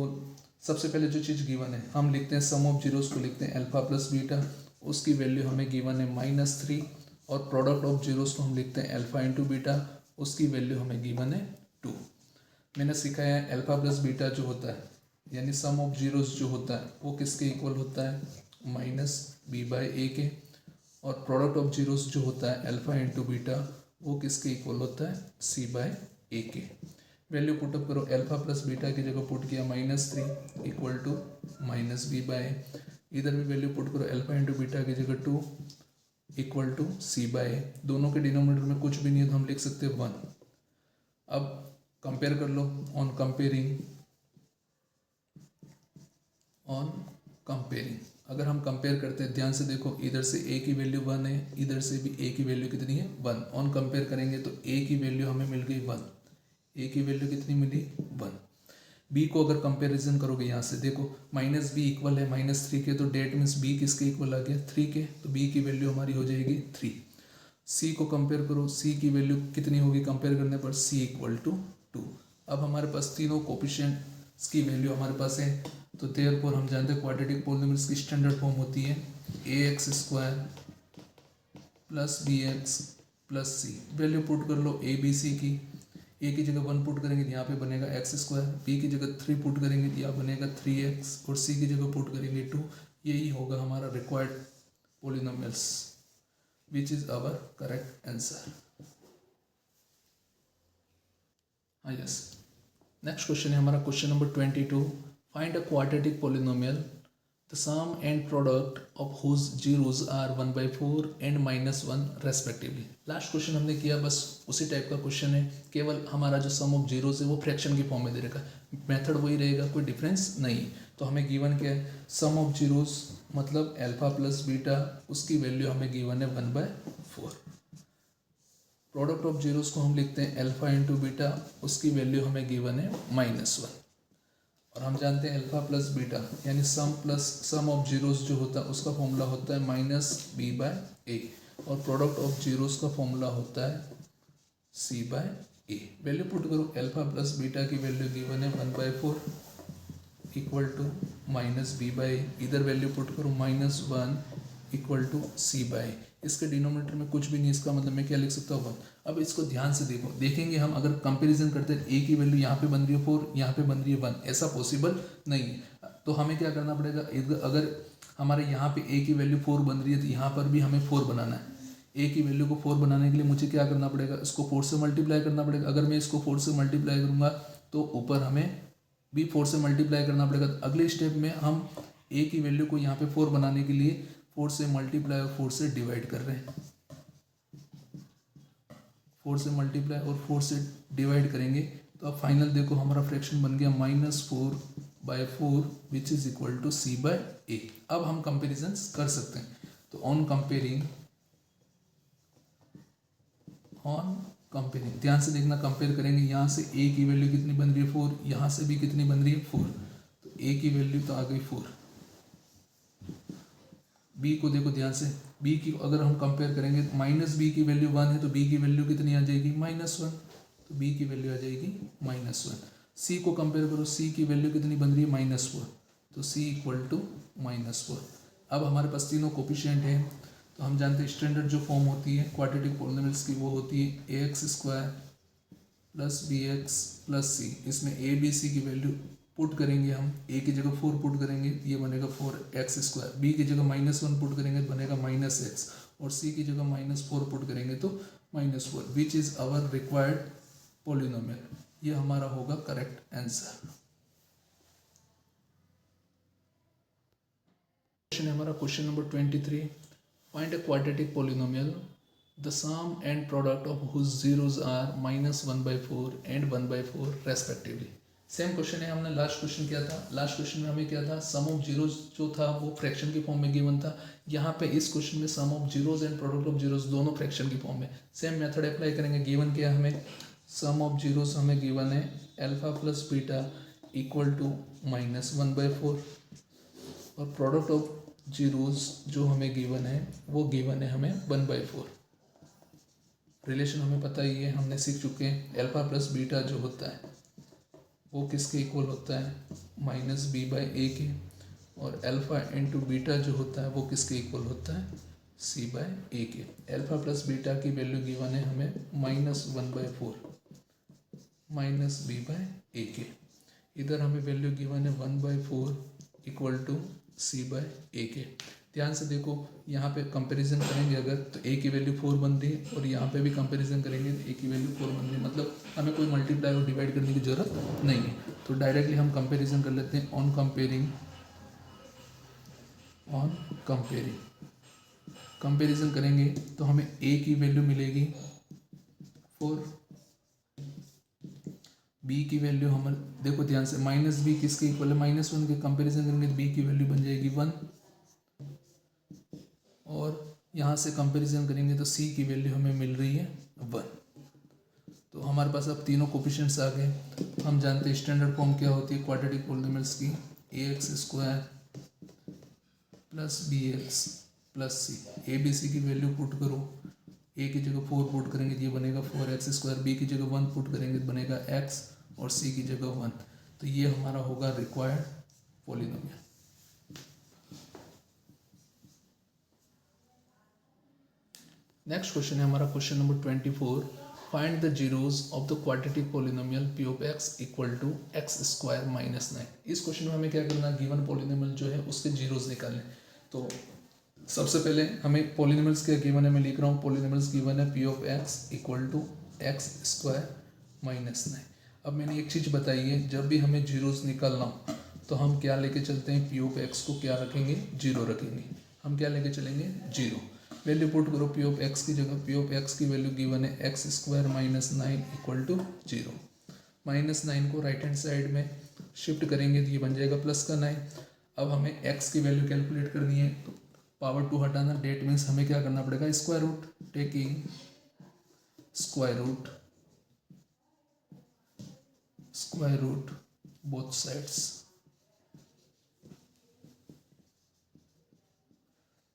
सबसे पहले जो चीज़ गिवन है हम लिखते हैं सम ऑफ जीरोस को लिखते हैं अल्फा प्लस बीटा, उसकी वैल्यू हमें गिवन है -3 और प्रोडक्ट ऑफ जीरोस को हम लिखते हैं अल्फा इंटू बीटा, उसकी वैल्यू हमें गिवन है 2। मैंने सिखाया है अल्फा प्लस बीटा जो होता है यानी सम ऑफ जीरोस जो होता है वो किसके इक्वल होता है -b/a के, और प्रोडक्ट ऑफ जीरोस जो होता है अल्फा इंटू बीटा वो किसके इक्वल होता है c/a के। वैल्यू पुटअप करो, अल्फा प्लस बीटा की जगह पुट किया -3 इक्वल टू -b/a, इधर भी वैल्यू पुट करो अल्फा इंटू बीटा की जगह 2 इक्वल टू c/a। दोनों के डिनोमिनेटर में कुछ भी नहीं है तो हम लिख सकते हैं 1। अब कंपेयर कर लो, ऑन कंपेयरिंग अगर हम कंपेयर करते हैं ध्यान से देखो, इधर से a की वैल्यू 1 है, इधर से भी a की वैल्यू कितनी है 1। ऑन कंपेयर करेंगे तो a की वैल्यू हमें मिल गई 1, a की वैल्यू कितनी मिली 1। b को अगर कंपेरिजन करोगे यहाँ से देखो -b इक्वल है -3 के, तो डेट मीन्स b किसके इक्वल आ गया 3 के, तो b की वैल्यू हमारी हो जाएगी 3। c को कंपेयर करो, c की वैल्यू कितनी होगी कंपेयर करने पर c इक्वल टू 2। अब हमारे पास तीनों कोफिशिएंट्स की वैल्यू हमारे पास है, तो देयरफॉर हम जानते हैं क्वाड्रेटिक पॉलिनोमियल्स की स्टैंडर्ड फॉर्म होती है ax² + bx + c। Value put कर लो a b c की, a की जगह 1 पुट करेंगे तो यहाँ पे बनेगा x², b की जगह 3 पुट करेंगे तो यहाँ बनेगा 3x, और c की जगह पुट करेंगे 2। यही होगा हमारा required polynomials which is our correct answer. हाँ यस, नेक्स्ट क्वेश्चन है हमारा question number 22। Find a quadratic polynomial the sum and product of whose zeros are 1/4 and -1 respectively. Last question हमने किया, बस उसी टाइप का क्वेश्चन है, केवल हमारा जो सम ऑफ जीरोज है वो फ्रैक्शन की फॉर्म में दे रखा, मेथड वही रहेगा, कोई डिफरेंस नहीं। तो हमें गिवन क्या है, सम ऑफ जीरोज मतलब अल्फा प्लस बीटा, उसकी वैल्यू हमें गिवन है 1/4। प्रोडक्ट ऑफ जीरोस को हम लिखते हैं अल्फा इंटू बीटा, उसकी वैल्यू हमें गिवन है -1। और हम जानते हैं अल्फा प्लस बीटा यानी सम ऑफ जीरोस जो होता है उसका फॉर्मूला होता है -b/a, और प्रोडक्ट ऑफ जीरोस का फॉर्मूला होता है c/a। वैल्यू पुट करो, अल्फा प्लस बीटा की वैल्यू गिवन है 1/4 इक्वल टू -b/a, इधर वैल्यू पुट करो -1 इक्वल टू c/a। इसके डिनोमिनेटर में कुछ भी नहीं, इसका मतलब मैं क्या लिख सकता हूँ 1। अब इसको ध्यान से देखो, देखेंगे हम अगर कंपैरिजन करते हैं a की वैल्यू यहाँ पे बन रही है 4, यहाँ पे बन रही है 1, ऐसा पॉसिबल नहीं है। तो हमें क्या करना पड़ेगा, अगर हमारे यहाँ पे a की वैल्यू 4 बन रही है तो यहाँ पर भी हमें 4 बनाना है। a की वैल्यू को 4 बनाने के लिए मुझे क्या करना पड़ेगा, इसको 4 से मल्टीप्लाई करना पड़ेगा। अगर मैं इसको 4 से मल्टीप्लाई करूँगा तो ऊपर हमें भी 4 से मल्टीप्लाई करना पड़ेगा। अगले स्टेप में हम a की वैल्यू को यहाँ पे 4 बनाने के लिए 4 से मल्टीप्लाई और 4 से डिवाइड कर रहे हैं। 4 से मल्टीप्लाई और 4 से डिवाइड करेंगे तो अब फाइनल देखो हमारा फ्रैक्शन बन गया -4/4 विच इज इक्वल टू c/a। अब हम कंपेरिजन कर सकते हैं, तो ऑन कंपेयरिंग ध्यान से देखना, कंपेयर करेंगे, यहाँ से a की वैल्यू कितनी बन रही है 4, यहाँ से भी कितनी बन रही है 4, तो a की वैल्यू तो आ गई 4। b को देखो ध्यान से, b की अगर हम कंपेयर करेंगे -b की वैल्यू 1 है तो b की वैल्यू कितनी आ जाएगी -1, तो b की वैल्यू आ जाएगी -1। c को कंपेयर करो, c की वैल्यू कितनी बन रही है -4, तो c इक्वल टू -4। अब हमारे पास तीनों कोफिशिएंट हैं, तो हम जानते हैं स्टैंडर्ड जो फॉर्म होती है क्वाड्रेटिक पॉलिनोमियल्स की वो होती है ax² + bx + c। इसमें a b c की वैल्यू पुट करेंगे हम, a की जगह 4 पुट करेंगे ये बनेगा 4x², b की जगह -1 पुट करेंगे तो बनेगा -x, और c की जगह -4 पुट करेंगे तो -4 which is our required polynomial. ये हमारा होगा करेक्ट आंसर। क्वेश्चन है हमारा question number 23। Find a quadratic polynomial the sum and product of whose zeros are -1/4 and 1/4 respectively. Same question है, हमने लास्ट क्वेश्चन किया था। लास्ट क्वेश्चन में हमें क्या था, सम ऑफ जीरोज जो था वो फ्रैक्शन की फॉर्म में गिवन था। यहाँ पे इस क्वेश्चन में sum of zeros and product of zeros दोनों फ्रैक्शन की फॉर्म में। सेम मेथड अप्लाई करेंगे। गिवन क्या हमें, सम ऑफ जीरोज हमें गिवन है alpha plus beta equal to -1/4, और प्रोडक्ट ऑफ जीरोज जो हमें गिवन है वो गिवन है हमें 1/4। रिलेशन हमें पता ही है, हमने सीख चुके हैं। अल्फा प्लस बीटा जो होता है वो किसके इक्वल होता है, -b/a के, और अल्फा इंटू बीटा जो होता है वो किसके इक्वल होता है, c/a के। अल्फा प्लस बीटा की वैल्यू गिवन है हमें -1/4 -b/a के। इधर हमें वैल्यू गिवन है 1/4 इक्वल टू c/a के। ध्यान से देखो, यहाँ पे कंपैरिजन करेंगे अगर तो a की वैल्यू 4 बन रही है, और यहाँ पे भी कंपैरिजन करेंगे तो a की वैल्यू 4 बन रही है। मतलब हमें कोई मल्टीप्लाई और डिवाइड करने की जरूरत नहीं है। तो डायरेक्टली हम कंपैरिजन कर लेते हैं। ऑन कंपेरिजन करेंगे तो हमें a की वैल्यू मिलेगी 4, b की वैल्यू हम देखो ध्यान से, -b किसके इक्वल है, -1 के। कंपैरिजन करेंगे तो b की वैल्यू बन जाएगी 1, और यहाँ से कंपैरिजन करेंगे तो c की वैल्यू हमें मिल रही है 1। तो हमारे पास अब तीनों कोफिशिएंट्स आ गए। हम जानते हैं स्टैंडर्ड फॉर्म क्या होती है क्वाड्रेटिक पॉलिनोमियल्स की, ax² + bx + c। a b c की वैल्यू पुट करो, a की जगह 4 पुट करेंगे तो ये बनेगा 4x², b की जगह 1 पुट करेंगे तो बनेगा x, और c की जगह 1। तो ये हमारा होगा रिक्वायर्ड पॉलिनोमियल। नेक्स्ट क्वेश्चन है हमारा question number 24। Find the zeros of the quadratic polynomial p of x equal to x² - 9। इस क्वेश्चन में हमें क्या करना है, गिवन पॉलिनोमियल जो है उसके जीरोज निकालने। तो सबसे पहले हमें पॉलिनोमियल्स क्या गिवन है, मैं लिख रहा हूँ पॉलिनोमियल्स गिवन है p of x equal to x² - 9। अब मैंने एक चीज़ बताई है, जब भी हमें जीरोज निकालना हो तो हम क्या लेके चलते हैं, p ऑफ x को क्या रखेंगे, 0 रखेंगे। हम क्या लेके चलेंगे, 0। वैल्यू पुट करो p ऑफ x की जगह, p ऑफ x की वैल्यू गिवन है x² - 9 इक्वल टू 0। -9 को राइट हैंड साइड में शिफ्ट करेंगे तो ये बन जाएगा +9। अब हमें x की वैल्यू कैलकुलेट करनी है, तो पावर 2 हटाना, डेट मीन्स हमें क्या करना पड़ेगा, square root. Taking square root both sides.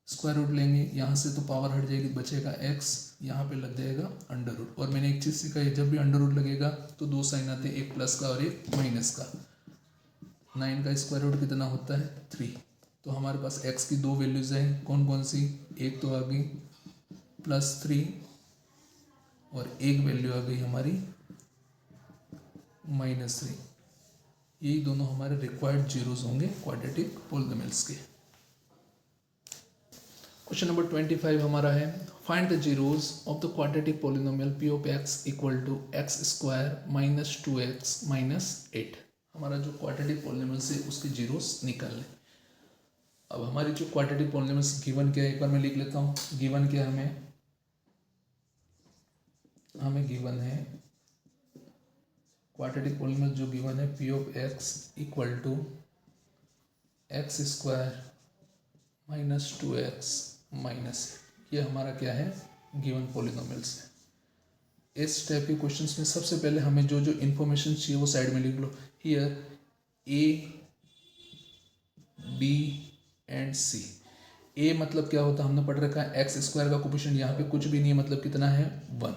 Square root लेंगे, यहाँ से तो पावर हट जाएगी, बचेगा x, यहाँ पे लग जाएगा अंडर रूट। और मैंने एक चीज़ सिखाई है, जब भी अंडर रूट लगेगा तो 2 साइन आते हैं, एक प्लस का और एक माइनस का। 9 का स्क्वायर रूट कितना होता है, 3। तो हमारे पास x की 2 वैल्यूज हैं, कौन कौन सी, एक तो आ गई +3, और एक वैल्यू आ गई हमारी -3। यही दोनों हमारे रिक्वायर्ड जीरोज होंगे क्वाड्रेटिक पॉलिनोमियल्स के। क्वेश्चन नंबर 25 हमारा है, find the zeros of the quadratic polynomial p of x equal to x² - 2x - 8। हमारा जो क्वाड्रेटिक पॉलिनोमियल्स है उसके जीरोज निकाल लें। अब हमारी जो क्वाड्रेटिक पॉलिनोमियल्स गिवन क्या है, एक बार मैं लिख लेता हूँ। गिवन क्या है, हमें गिवन है क्वाड्रेटिक पॉलिनोमियल जो गिवन है p of x equal to x² - 2x - ये हमारा क्या है, गिवन पॉलिनोमियल्स है। इस टाइप के क्वेश्चंस में सबसे पहले हमें जो जो इन्फॉर्मेशन चाहिए वो साइड में लिख लो। Here a b and c। a मतलब क्या होता है, हमने पढ़ रखा है x² का कोफिशिएंट, यहाँ पे कुछ भी नहीं है, मतलब कितना है, 1।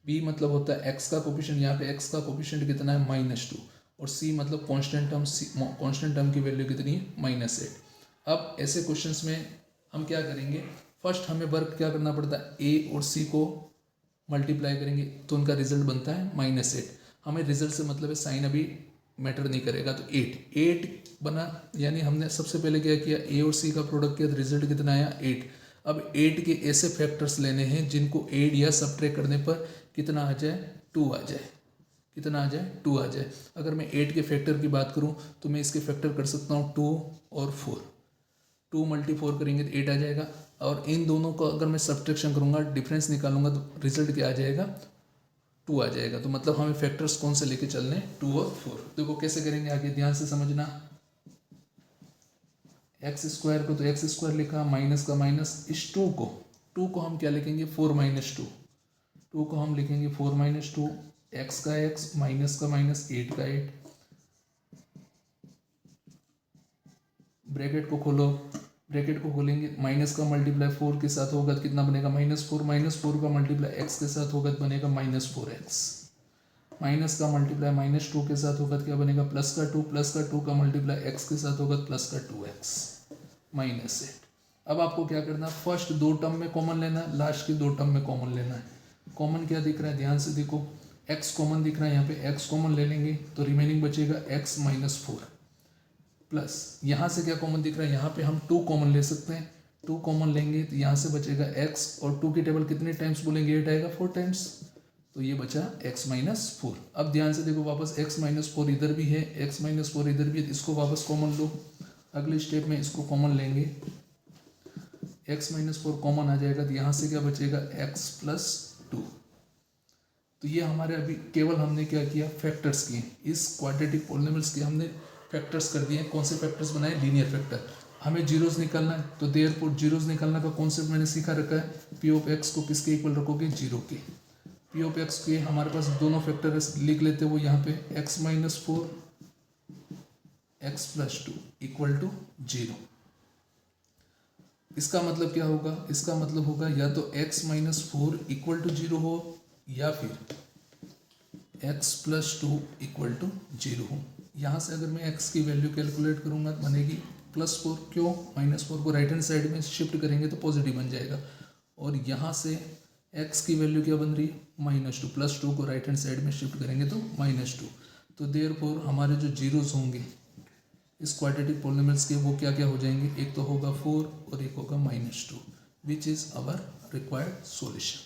b मतलब होता है x का कोफिशिएंट, यहाँ पे x का कोफिशिएंट कितना है, -2। और c मतलब कांस्टेंट टर्म की वैल्यू कितनी है, -8। अब ऐसे क्वेश्चंस में हम क्या करेंगे, फर्स्ट हमें वर्क क्या करना पड़ता है, a और c को मल्टीप्लाई करेंगे तो उनका रिजल्ट बनता है -8। हमें रिजल्ट से मतलब है, साइन अभी मैटर नहीं करेगा। तो 8 बना, यानी हमने सबसे पहले क्या किया, a और c का प्रोडक्ट किया तो रिजल्ट कितना आया, 8। अब 8 के ऐसे फैक्टर्स लेने हैं जिनको ऐड या सब्ट्रैक्ट करने पर कितना आ जाए, 2 आ जाए। कितना आ जाए, 2 आ जाए। अगर मैं 8 के फैक्टर की बात करूं तो मैं इसके फैक्टर कर सकता हूं 2 और 4। 2 × 4 करेंगे तो 8 आ जाएगा। और इन दोनों को अगर मैं सब्ट्रैक्शन करूंगा, डिफरेंस निकालूंगा, तो रिजल्ट क्या आ जाएगा, 2 आ जाएगा। तो मतलब हमें फैक्टर्स कौन से लेके चलने, 2 और 4। देखो कैसे करेंगे आगे, ध्यान से समझना। x² को तो x² लिखा, माइनस का माइनस, इस 2 को हम क्या लिखेंगे, 4 - 2। 2 को हम लिखेंगे 4 - 2, x का x, माइनस का माइनस, 8 का 8, ब्रैकेट को खोलो, ब्रैकेट को खोलेंगे, माइनस का मल्टीप्लाई 4 के साथ होगा तो कितना बनेगा -4, -4 का मल्टीप्लाई x के साथ होगा तो बनेगा -4x, माइनस का मल्टीप्लाई -2 के साथ होगा तो क्या बनेगा +2, +2 का मल्टीप्लाई x के साथ होगा तो +2x -8। अब आपको क्या करना है, फर्स्ट दो टर्म में कॉमन लेना है, लास्ट की दो टर्म में कॉमन लेना है। कॉमन क्या दिख रहा है, ध्यान से देखो, x कॉमन दिख रहा है, यहाँ पे x कॉमन ले लेंगे तो रिमेनिंग बचेगा x -4 प्लस यहाँ से क्या कॉमन दिख रहा है, यहाँ पे हम 2 कॉमन ले सकते हैं, 2 कॉमन लेंगे तो यहाँ से बचेगा x, और 2 की टेबल कितने टाइम्स बोलेंगे, 8 आएगा 4 टाइम्स, तो ये बचा x -4। अब ध्यान से देखो, वापस x -4 इधर भी है, x -4 इधर भी है, इसको वापस कॉमन लो। अगले स्टेप में इसको कॉमन लेंगे, x -4 कॉमन आ जाएगा तो यहाँ से क्या बचेगा x +2। तो ये हमारे अभी केवल हमने क्या किया, फैक्टर्स किए, इस क्वाड्रेटिक पॉलिनोमियल्स के हमने फैक्टर्स कर दिए। कौन से फैक्टर्स बनाए, लीनियर फैक्टर। हमें जीरोस निकालना है तो देयरफॉर जीरोस निकालने का कॉन्सेप्ट मैंने सीखा रखा है, पी ऑफ एक्स को किसके इक्वल रखोगे, 0 के। पी ऑफ एक्स के हमारे पास दोनों फैक्टर लिख लेते हैं, वो यहाँ पे x -4 x +2 = 0। इसका मतलब क्या होगा, इसका मतलब होगा या तो x -4 = 0 हो, या फिर x +2 = 0 हो। यहाँ से अगर मैं x की वैल्यू कैलकुलेट करूँगा तो बनेगी +4, क्यों, -4 को राइट हैंड साइड में शिफ्ट करेंगे तो पॉजिटिव बन जाएगा, और यहाँ से x की वैल्यू क्या बन रही है, -2, +2 को राइट हैंड साइड में शिफ्ट करेंगे तो -2। तो देयरफॉर हमारे जो जीरोस होंगे इस क्वाड्रेटिक पॉलिनोमियल्स के, वो क्या क्या हो जाएंगे, एक तो होगा 4 और एक होगा -2, which is our required solution.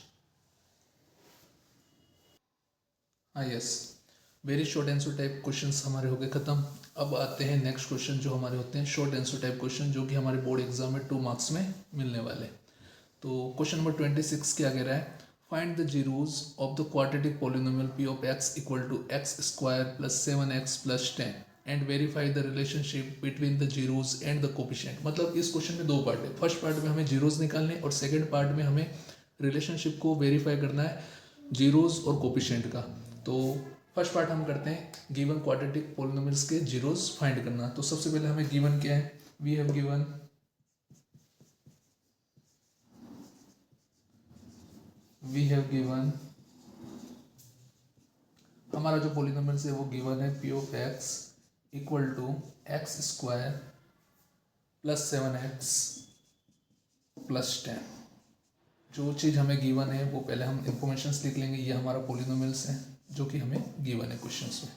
हाँ yes, very short answer type questions हमारे हो गए खत्म। अब आते हैं नेक्स्ट क्वेश्चन जो हमारे होते हैं शॉर्ट आंसर टाइप क्वेश्चन, जो कि हमारे बोर्ड एग्जाम में 2 मार्क्स में मिलने वाले। तो क्वेश्चन नंबर 26 क्या कह रहा है, find the zeros of the quadratic polynomial p of x = x² + 7x + 10 and verify the relationship between the zeros and the coefficient. मतलब इस क्वेश्चन में 2 पार्ट है, फर्स्ट पार्ट में हमें जीरोस निकालने और सेकंड पार्ट में हमें रिलेशनशिप को वेरीफाई करना है जीरोस और कोफिशिएंट का। तो फर्स्ट पार्ट हम करते हैं, गिवन क्वाड्रेटिक पॉलिनोमियल्स के जीरोस फाइंड करना। तो सबसे पहले हमें गिवन क्या है, वी हैव गिवन हमारा जो पॉलिनोमियल्स है वो गिवन है p of x = x² + 7x + 10। जो चीज़ हमें गिवन है वो पहले हम इंफॉर्मेशंस लिख लेंगे, ये हमारा पॉलिनोमियल्स है जो कि हमें गिवन है क्वेश्चंस में।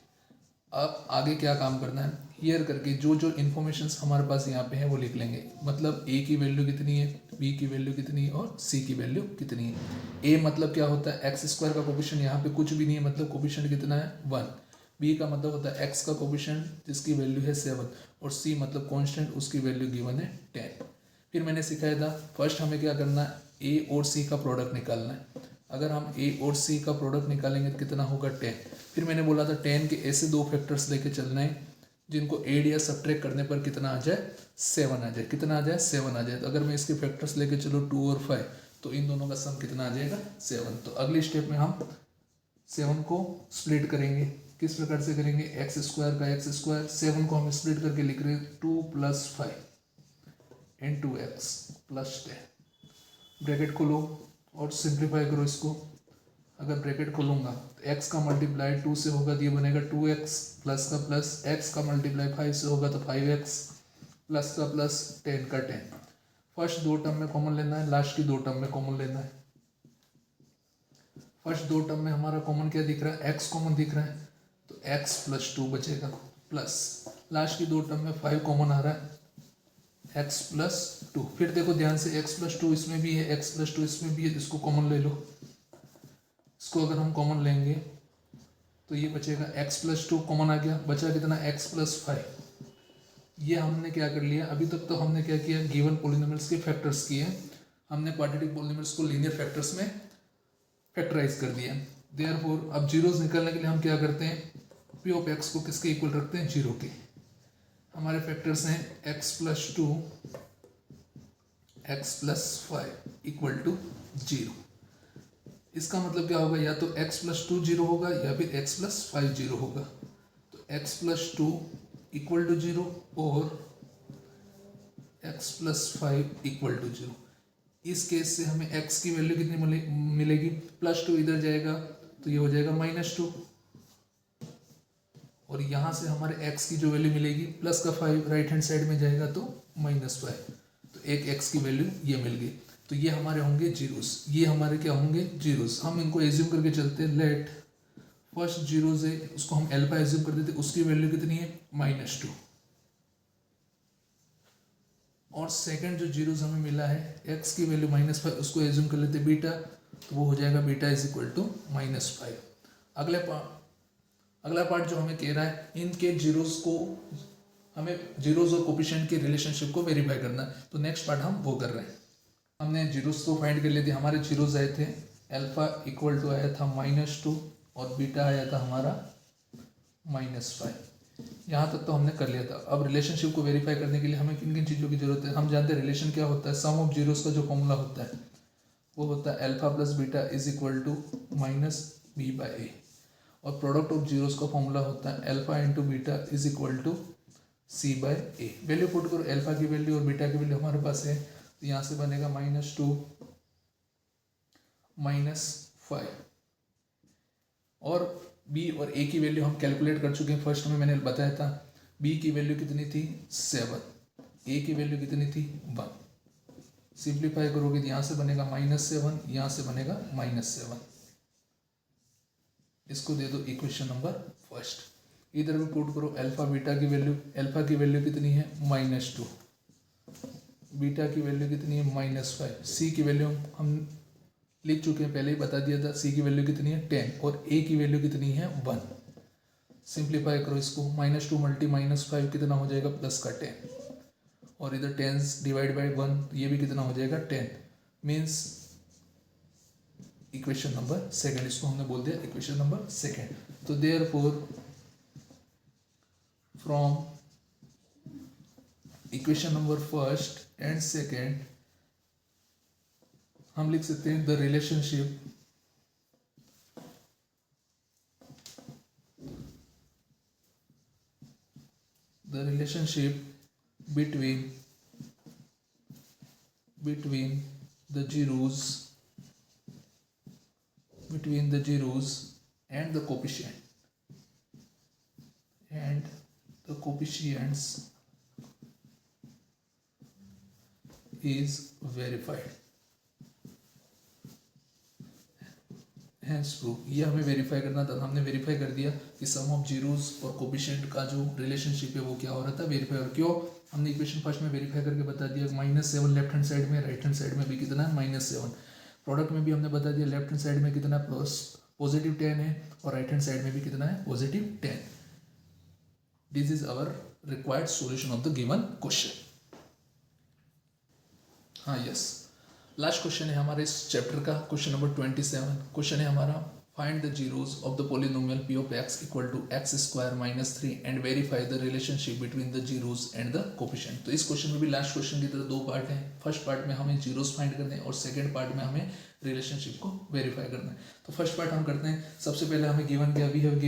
अब आगे क्या काम करना है, हियर करके जो जो इन्फॉर्मेशंस हमारे पास यहाँ पे है वो लिख लेंगे। मतलब a की वैल्यू कितनी है, b की वैल्यू कितनी है और c की वैल्यू कितनी है। a मतलब क्या होता है, x² का कोफिशिएंट यहाँ पे कुछ भी नहीं है, मतलब कोफिशिएंट कितना है 1। b का मतलब होता है x का कोफिशिएंट जिसकी वैल्यू है 7, और c मतलब कॉन्स्टेंट, उसकी वैल्यू गिवन है 10। फिर मैंने सिखाया था, फर्स्ट हमें क्या करना है, a और c का प्रोडक्ट निकालना है। अगर हम a और c का प्रोडक्ट निकालेंगे तो कितना होगा 10। फिर मैंने बोला था 10 के ऐसे 2 फैक्टर्स लेके चलना है जिनको एड या सब्ट्रैक्ट करने पर कितना आ जाए, 7 आ जाए। कितना आ जाए, 7 आ जाए। तो अगर मैं इसके फैक्टर्स लेके चलो 2 और 5, तो इन दोनों का सम कितना आ जाएगा, 7। तो अगली स्टेप में हम 7 को स्प्लिट करेंगे। किस प्रकार से करेंगे, x² का x², 7 को हम स्प्लिट करके लिख रहे हैं 2 + 5 × x + 10। ब्रैकेट खोलो और सिंप्लीफाई करो इसको। अगर ब्रैकेट खोलूंगा तो x का मल्टीप्लाई 2 से होगा तो ये बनेगा 2x, प्लस का प्लस, x का मल्टीप्लाई 5 से होगा तो 5x, प्लस का प्लस, 10 का 10। फर्स्ट 2 टर्म में कॉमन लेना है, लास्ट की 2 टर्म में कॉमन लेना है। फर्स्ट 2 टर्म में हमारा कॉमन क्या दिख रहा है, x कॉमन दिख रहा है, तो x + 2 बचेगा, प्लस लास्ट की 2 टर्म में 5 कॉमन आ रहा है, x + 2। फिर देखो ध्यान से, x + 2 इसमें भी है, x + 2 इसमें भी है, इसको कॉमन ले लो। इसको अगर हम कॉमन लेंगे तो ये बचेगा x + 2 कॉमन आ गया, बचा कितना, x + 5। ये हमने क्या कर लिया, अभी तक तो हमने क्या किया, गिवन पॉलिनोमियल्स के फैक्टर्स किए, हमने क्वाड्रेटिक पॉलिनोमियल्स को लीनियर फैक्टर्स में फैक्टराइज कर दिया। देयरफॉर अब जीरोस निकालने के लिए हम क्या करते हैं, p ऑफ x को किसके इक्वल रखते हैं, 0 के। हमारे फैक्टर्स हैं x + 2 x + 5 = 0। इसका मतलब क्या होगा, या तो x + 2 0 होगा या फिर x + 5 0 होगा। तो x + 2 = 0 और x प्लस 5 इक्वल टू 0। इस केस से हमें x की वैल्यू कितनी मिलेगी, +2 इधर जाएगा तो ये हो जाएगा -2, और यहाँ से हमारे x की जो वैल्यू मिलेगी प्लस का 5 राइट हैंड साइड में जाएगा तो -5, तो एक x की वैल्यू ये मिल गई। तो ये हमारे होंगे जीरोस, ये हमारे क्या होंगे जीरोस। हम इनको एज्यूम करके चलते हैं, लेट फर्स्ट जीरोस है उसको हम अल्फा एज्यूम कर देते, उसकी वैल्यू कितनी है -2, और सेकंड जो जीरोस हमें मिला है x की वैल्यू -5 उसको एज्यूम कर लेते बीटा, तो वो हो जाएगा बीटा इज इक्वल टू -5। अगला पार्ट जो हमें कह रहा है इनके जीरोस को हमें जीरोस और कोफिशिएंट के रिलेशनशिप को वेरीफाई करना है, तो नेक्स्ट पार्ट हम वो कर रहे हैं। हमने जीरोस को फाइंड कर लिए थे, हमारे जीरोस आए थे अल्फा इक्वल टू आया था -2 और बीटा आया था हमारा -5। यहाँ तक तो हमने कर लिया था। अब रिलेशनशिप को वेरीफाई करने के लिए हमें किन किन चीज़ों की जरूरत है, हम जानते हैं रिलेशन क्या होता है, सम ऑफ जीरोस का जो फॉर्मूला होता है वो होता है alpha plus beta is equal to -b/a, और प्रोडक्ट ऑफ जीरोस का फॉर्मूला होता है alpha into beta is equal to c/a। Value put करो, अल्फा की वैल्यू और बीटा की वैल्यू हमारे पास है, तो यहाँ से बनेगा -2 -5, और b और a की वैल्यू हम कैलकुलेट कर चुके हैं, फर्स्ट में मैंने बताया था। b की वैल्यू कितनी थी 7, a की वैल्यू कितनी थी 1। सिंप्लीफाई करोगे तो यहाँ से बनेगा -7, यहाँ से बनेगा -7। इसको दे दो इक्वेशन नंबर फर्स्ट। इधर भी पुट करो अल्फा बीटा की वैल्यू, अल्फा की वैल्यू कितनी है -2, बीटा की वैल्यू कितनी है -5, सी की वैल्यू हम लिख चुके हैं, पहले ही बता दिया था, सी की वैल्यू कितनी है 10 और ए की वैल्यू कितनी है 1। सिंप्लीफाई करो इसको, -2 मल्टी -5 कितना हो जाएगा प्लस का 10, और इधर 10 डिवाइड बाई 1 ये भी कितना हो जाएगा 10, मीन्स इक्वेशन नंबर सेकंड, इसको हमने बोल दिया इक्वेशन नंबर सेकंड। तो therefore from equation number first and second हम लिख सकते हैं the relationship between the zeros and the coefficients is verified, hence proof। ये हमें वेरीफाई करना था, हमने वेरीफाई कर दिया कि सम ऑफ जीरोस और कोफिशिएंट का जो रिलेशनशिप है वो क्या हो रहा था, वेरीफाई। और क्यों हमने इक्वेशन फर्स्ट में वेरीफाई करके बता दिया -7 लेफ्ट हैंड साइड में, राइट हैंड साइड में भी कितना है -7, प्रोडक्ट में भी हमने बता दिया लेफ्ट हैंड साइड में कितना पॉजिटिव 10 है और राइट हैंड साइड में भी कितना है +10। This is our required solution of the given question. हाँ यस, लास्ट क्वेश्चन है हमारे इस चैप्टर का, क्वेश्चन नंबर 27। क्वेश्चन है हमारा find the zeros of the polynomial p of x equal to x² - 3 and verify the relationship between the zeros and the coefficient. तो इस question में भी लास्ट क्वेश्चन की तरह दो पार्ट हैं। फर्स्ट पार्ट में हमें जीरोस फाइंड करने हैं और सेकंड पार्ट में हमें रिलेशनशिप को वेरीफाई करना है। तो फर्स्ट पार्ट हम करते हैं। सबसे पहले हमें गिवन क्या, वी हैव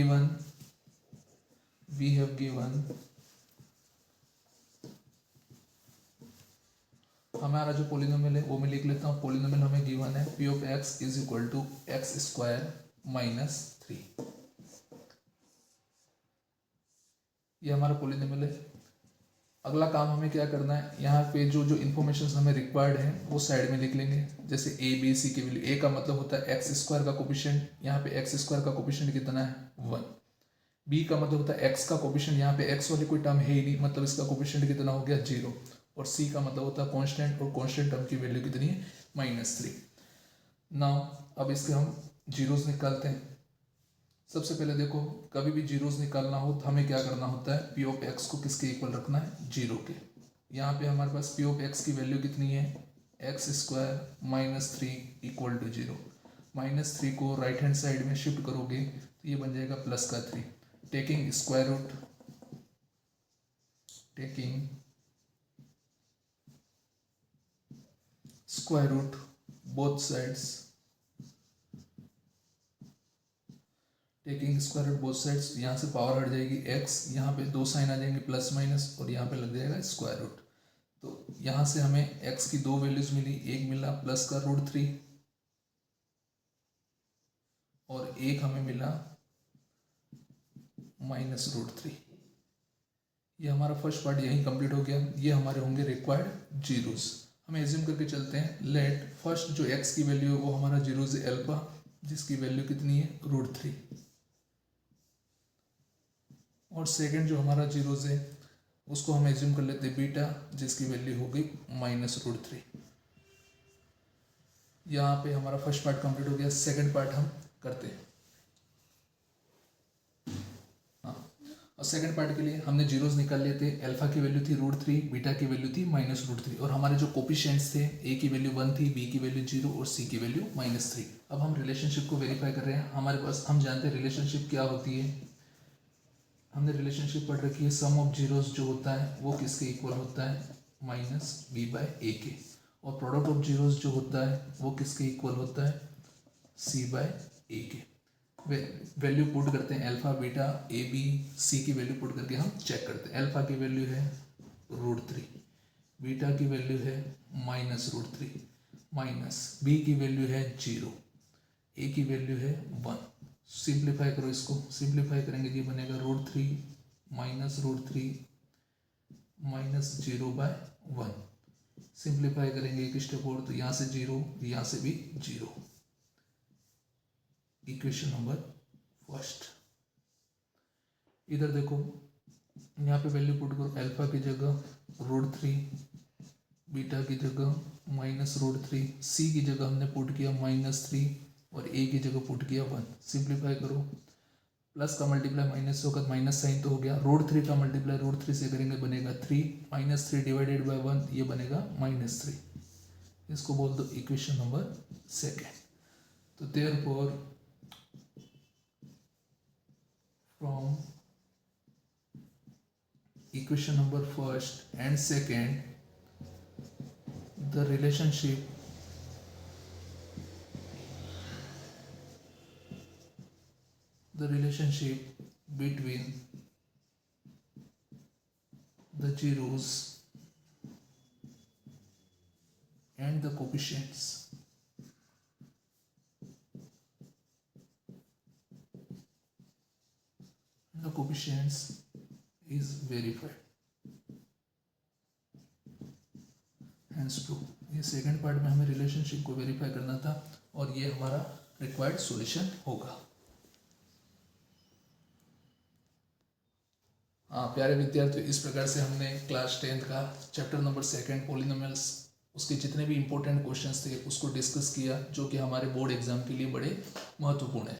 गिवन हमारा जो पॉलिनोमियल है वो मैं लिख लेता हूँ। पॉलिनोमियल हमें गिवन है p of x is equal to x² - 3, ये हमारा पॉलिनोमियल है। अगला काम हमें क्या करना है, यहाँ पे जो जो इन्फॉर्मेशन हमें रिक्वायर्ड है वो साइड में लिख लेंगे। जैसे a b c की वैल्यू, a का मतलब होता है x² का कोफिशिएंट, यहाँ पे x² का कोफिशिएंट कितना है 1। b का मतलब होता है x का कोफिशिएंट, यहाँ पे x वाली कोई टर्म है ही नहीं, मतलब इसका कोफिशिएंट कितना हो गया 0। और c का मतलब होता है कांस्टेंट, और कांस्टेंट टर्म की वैल्यू कितनी है -3। नाउ अब इसके हम जीरोस निकालते हैं। सबसे पहले देखो, कभी भी जीरोस निकालना हो तो हमें क्या करना होता है, p of x को किसके इक्वल रखना है, 0 के। यहाँ पे हमारे पास p of x की वैल्यू कितनी है x² - 3 इक्वल टू 0। -3 को राइट हैंड साइड में शिफ्ट करोगे तो ये बन जाएगा प्लस का 3। Taking square root both sides, taking square root both sides, यहाँ से पावर हट जाएगी x, यहाँ पे दो साइन आ जाएंगे प्लस माइनस, और यहाँ पे लग जाएगा स्क्वायर रूट। तो यहाँ से हमें x की 2 वैल्यूज मिली, एक मिला प्लस का √3 और एक हमें मिला -√3। ये हमारा फर्स्ट पार्ट यहीं कंप्लीट हो गया। ये हमारे होंगे रिक्वायर्ड जीरोस। हम एज्यूम करके चलते हैं, लेट फर्स्ट जो x की वैल्यू है वो हमारा जीरोस है अल्फा, जिसकी वैल्यू कितनी है √3, और सेकंड जो हमारा जीरोस है उसको हम एज्यूम कर लेते हैं बीटा, जिसकी वैल्यू हो गई -√3। यहाँ पे हमारा फर्स्ट पार्ट कंप्लीट हो गया। सेकंड पार्ट हम करते हैं। और सेकंड पार्ट के लिए हमने जीरोस निकाल लिए थे। अल्फा की वैल्यू थी √3, बीटा की वैल्यू थी -√3, और हमारे जो कोफिशिएंट्स थे ए की वैल्यू 1 थी, बी की वैल्यू 0 और सी की वैल्यू -3। अब हम रिलेशनशिप को वेरीफाई कर रहे हैं। हमारे पास हम जानते हैं रिलेशनशिप क्या होती है। हमने रिलेशनशिप पढ़ रखी है, सम ऑफ जीरोस जो होता है वो किसके इक्वल होता है -b/a के, और प्रोडक्ट ऑफ जीरोस जो होता है वो किसके इक्वल होता है c/a के। वैल्यू पुट करते हैं, alpha beta a b c की वैल्यू पुट करके हम चेक करते हैं। अल्फा की वैल्यू है √3, बीटा की वैल्यू है -√3, माइनस बी की वैल्यू है 0, ए की वैल्यू है 1। सिंप्लीफाई करो इसको, सिंप्लीफाई करेंगे ये बनेगा √3 -√3 -0/1। सिंप्लीफाई करेंगे एक स्टेप और, तो यहाँ से 0, यहाँ से भी 0। Equation number first. इधर देखो, यहाँ पे वैल्यू पुट करो, अल्फा की जगह √3, बीटा की जगह -√3, सी की जगह हमने पुट किया -3 और ए की जगह पुट किया 1। सिंप्लीफाई करो, प्लस का मल्टीप्लाई माइनस होगा, माइनस साइन तो हो गया। √3 का मल्टीप्लाई √3 से करेंगे बनेगा 3, -3 डिवाइडेड बाय 1 ये बनेगा -3। इसको बोल दो इक्वेशन नंबर सेकेंड। तो therefore from equation number first and second, the relationship between the zeros and the coefficients is verified, hence true। ये सेकंड पार्ट में हमें रिलेशनशिप को वेरीफाई करना था और ये हमारा रिक्वायर्ड सॉल्यूशन होगा। हाँ प्यारे विद्यार्थियों, इस प्रकार से हमने क्लास 10th का चैप्टर नंबर 2 पॉलिनोमियल्स, उसके जितने भी इंपॉर्टेंट क्वेश्चंस थे उसको डिस्कस किया, जो कि हमारे बोर्ड एग्जाम के लिए बड़े महत्वपूर्ण है।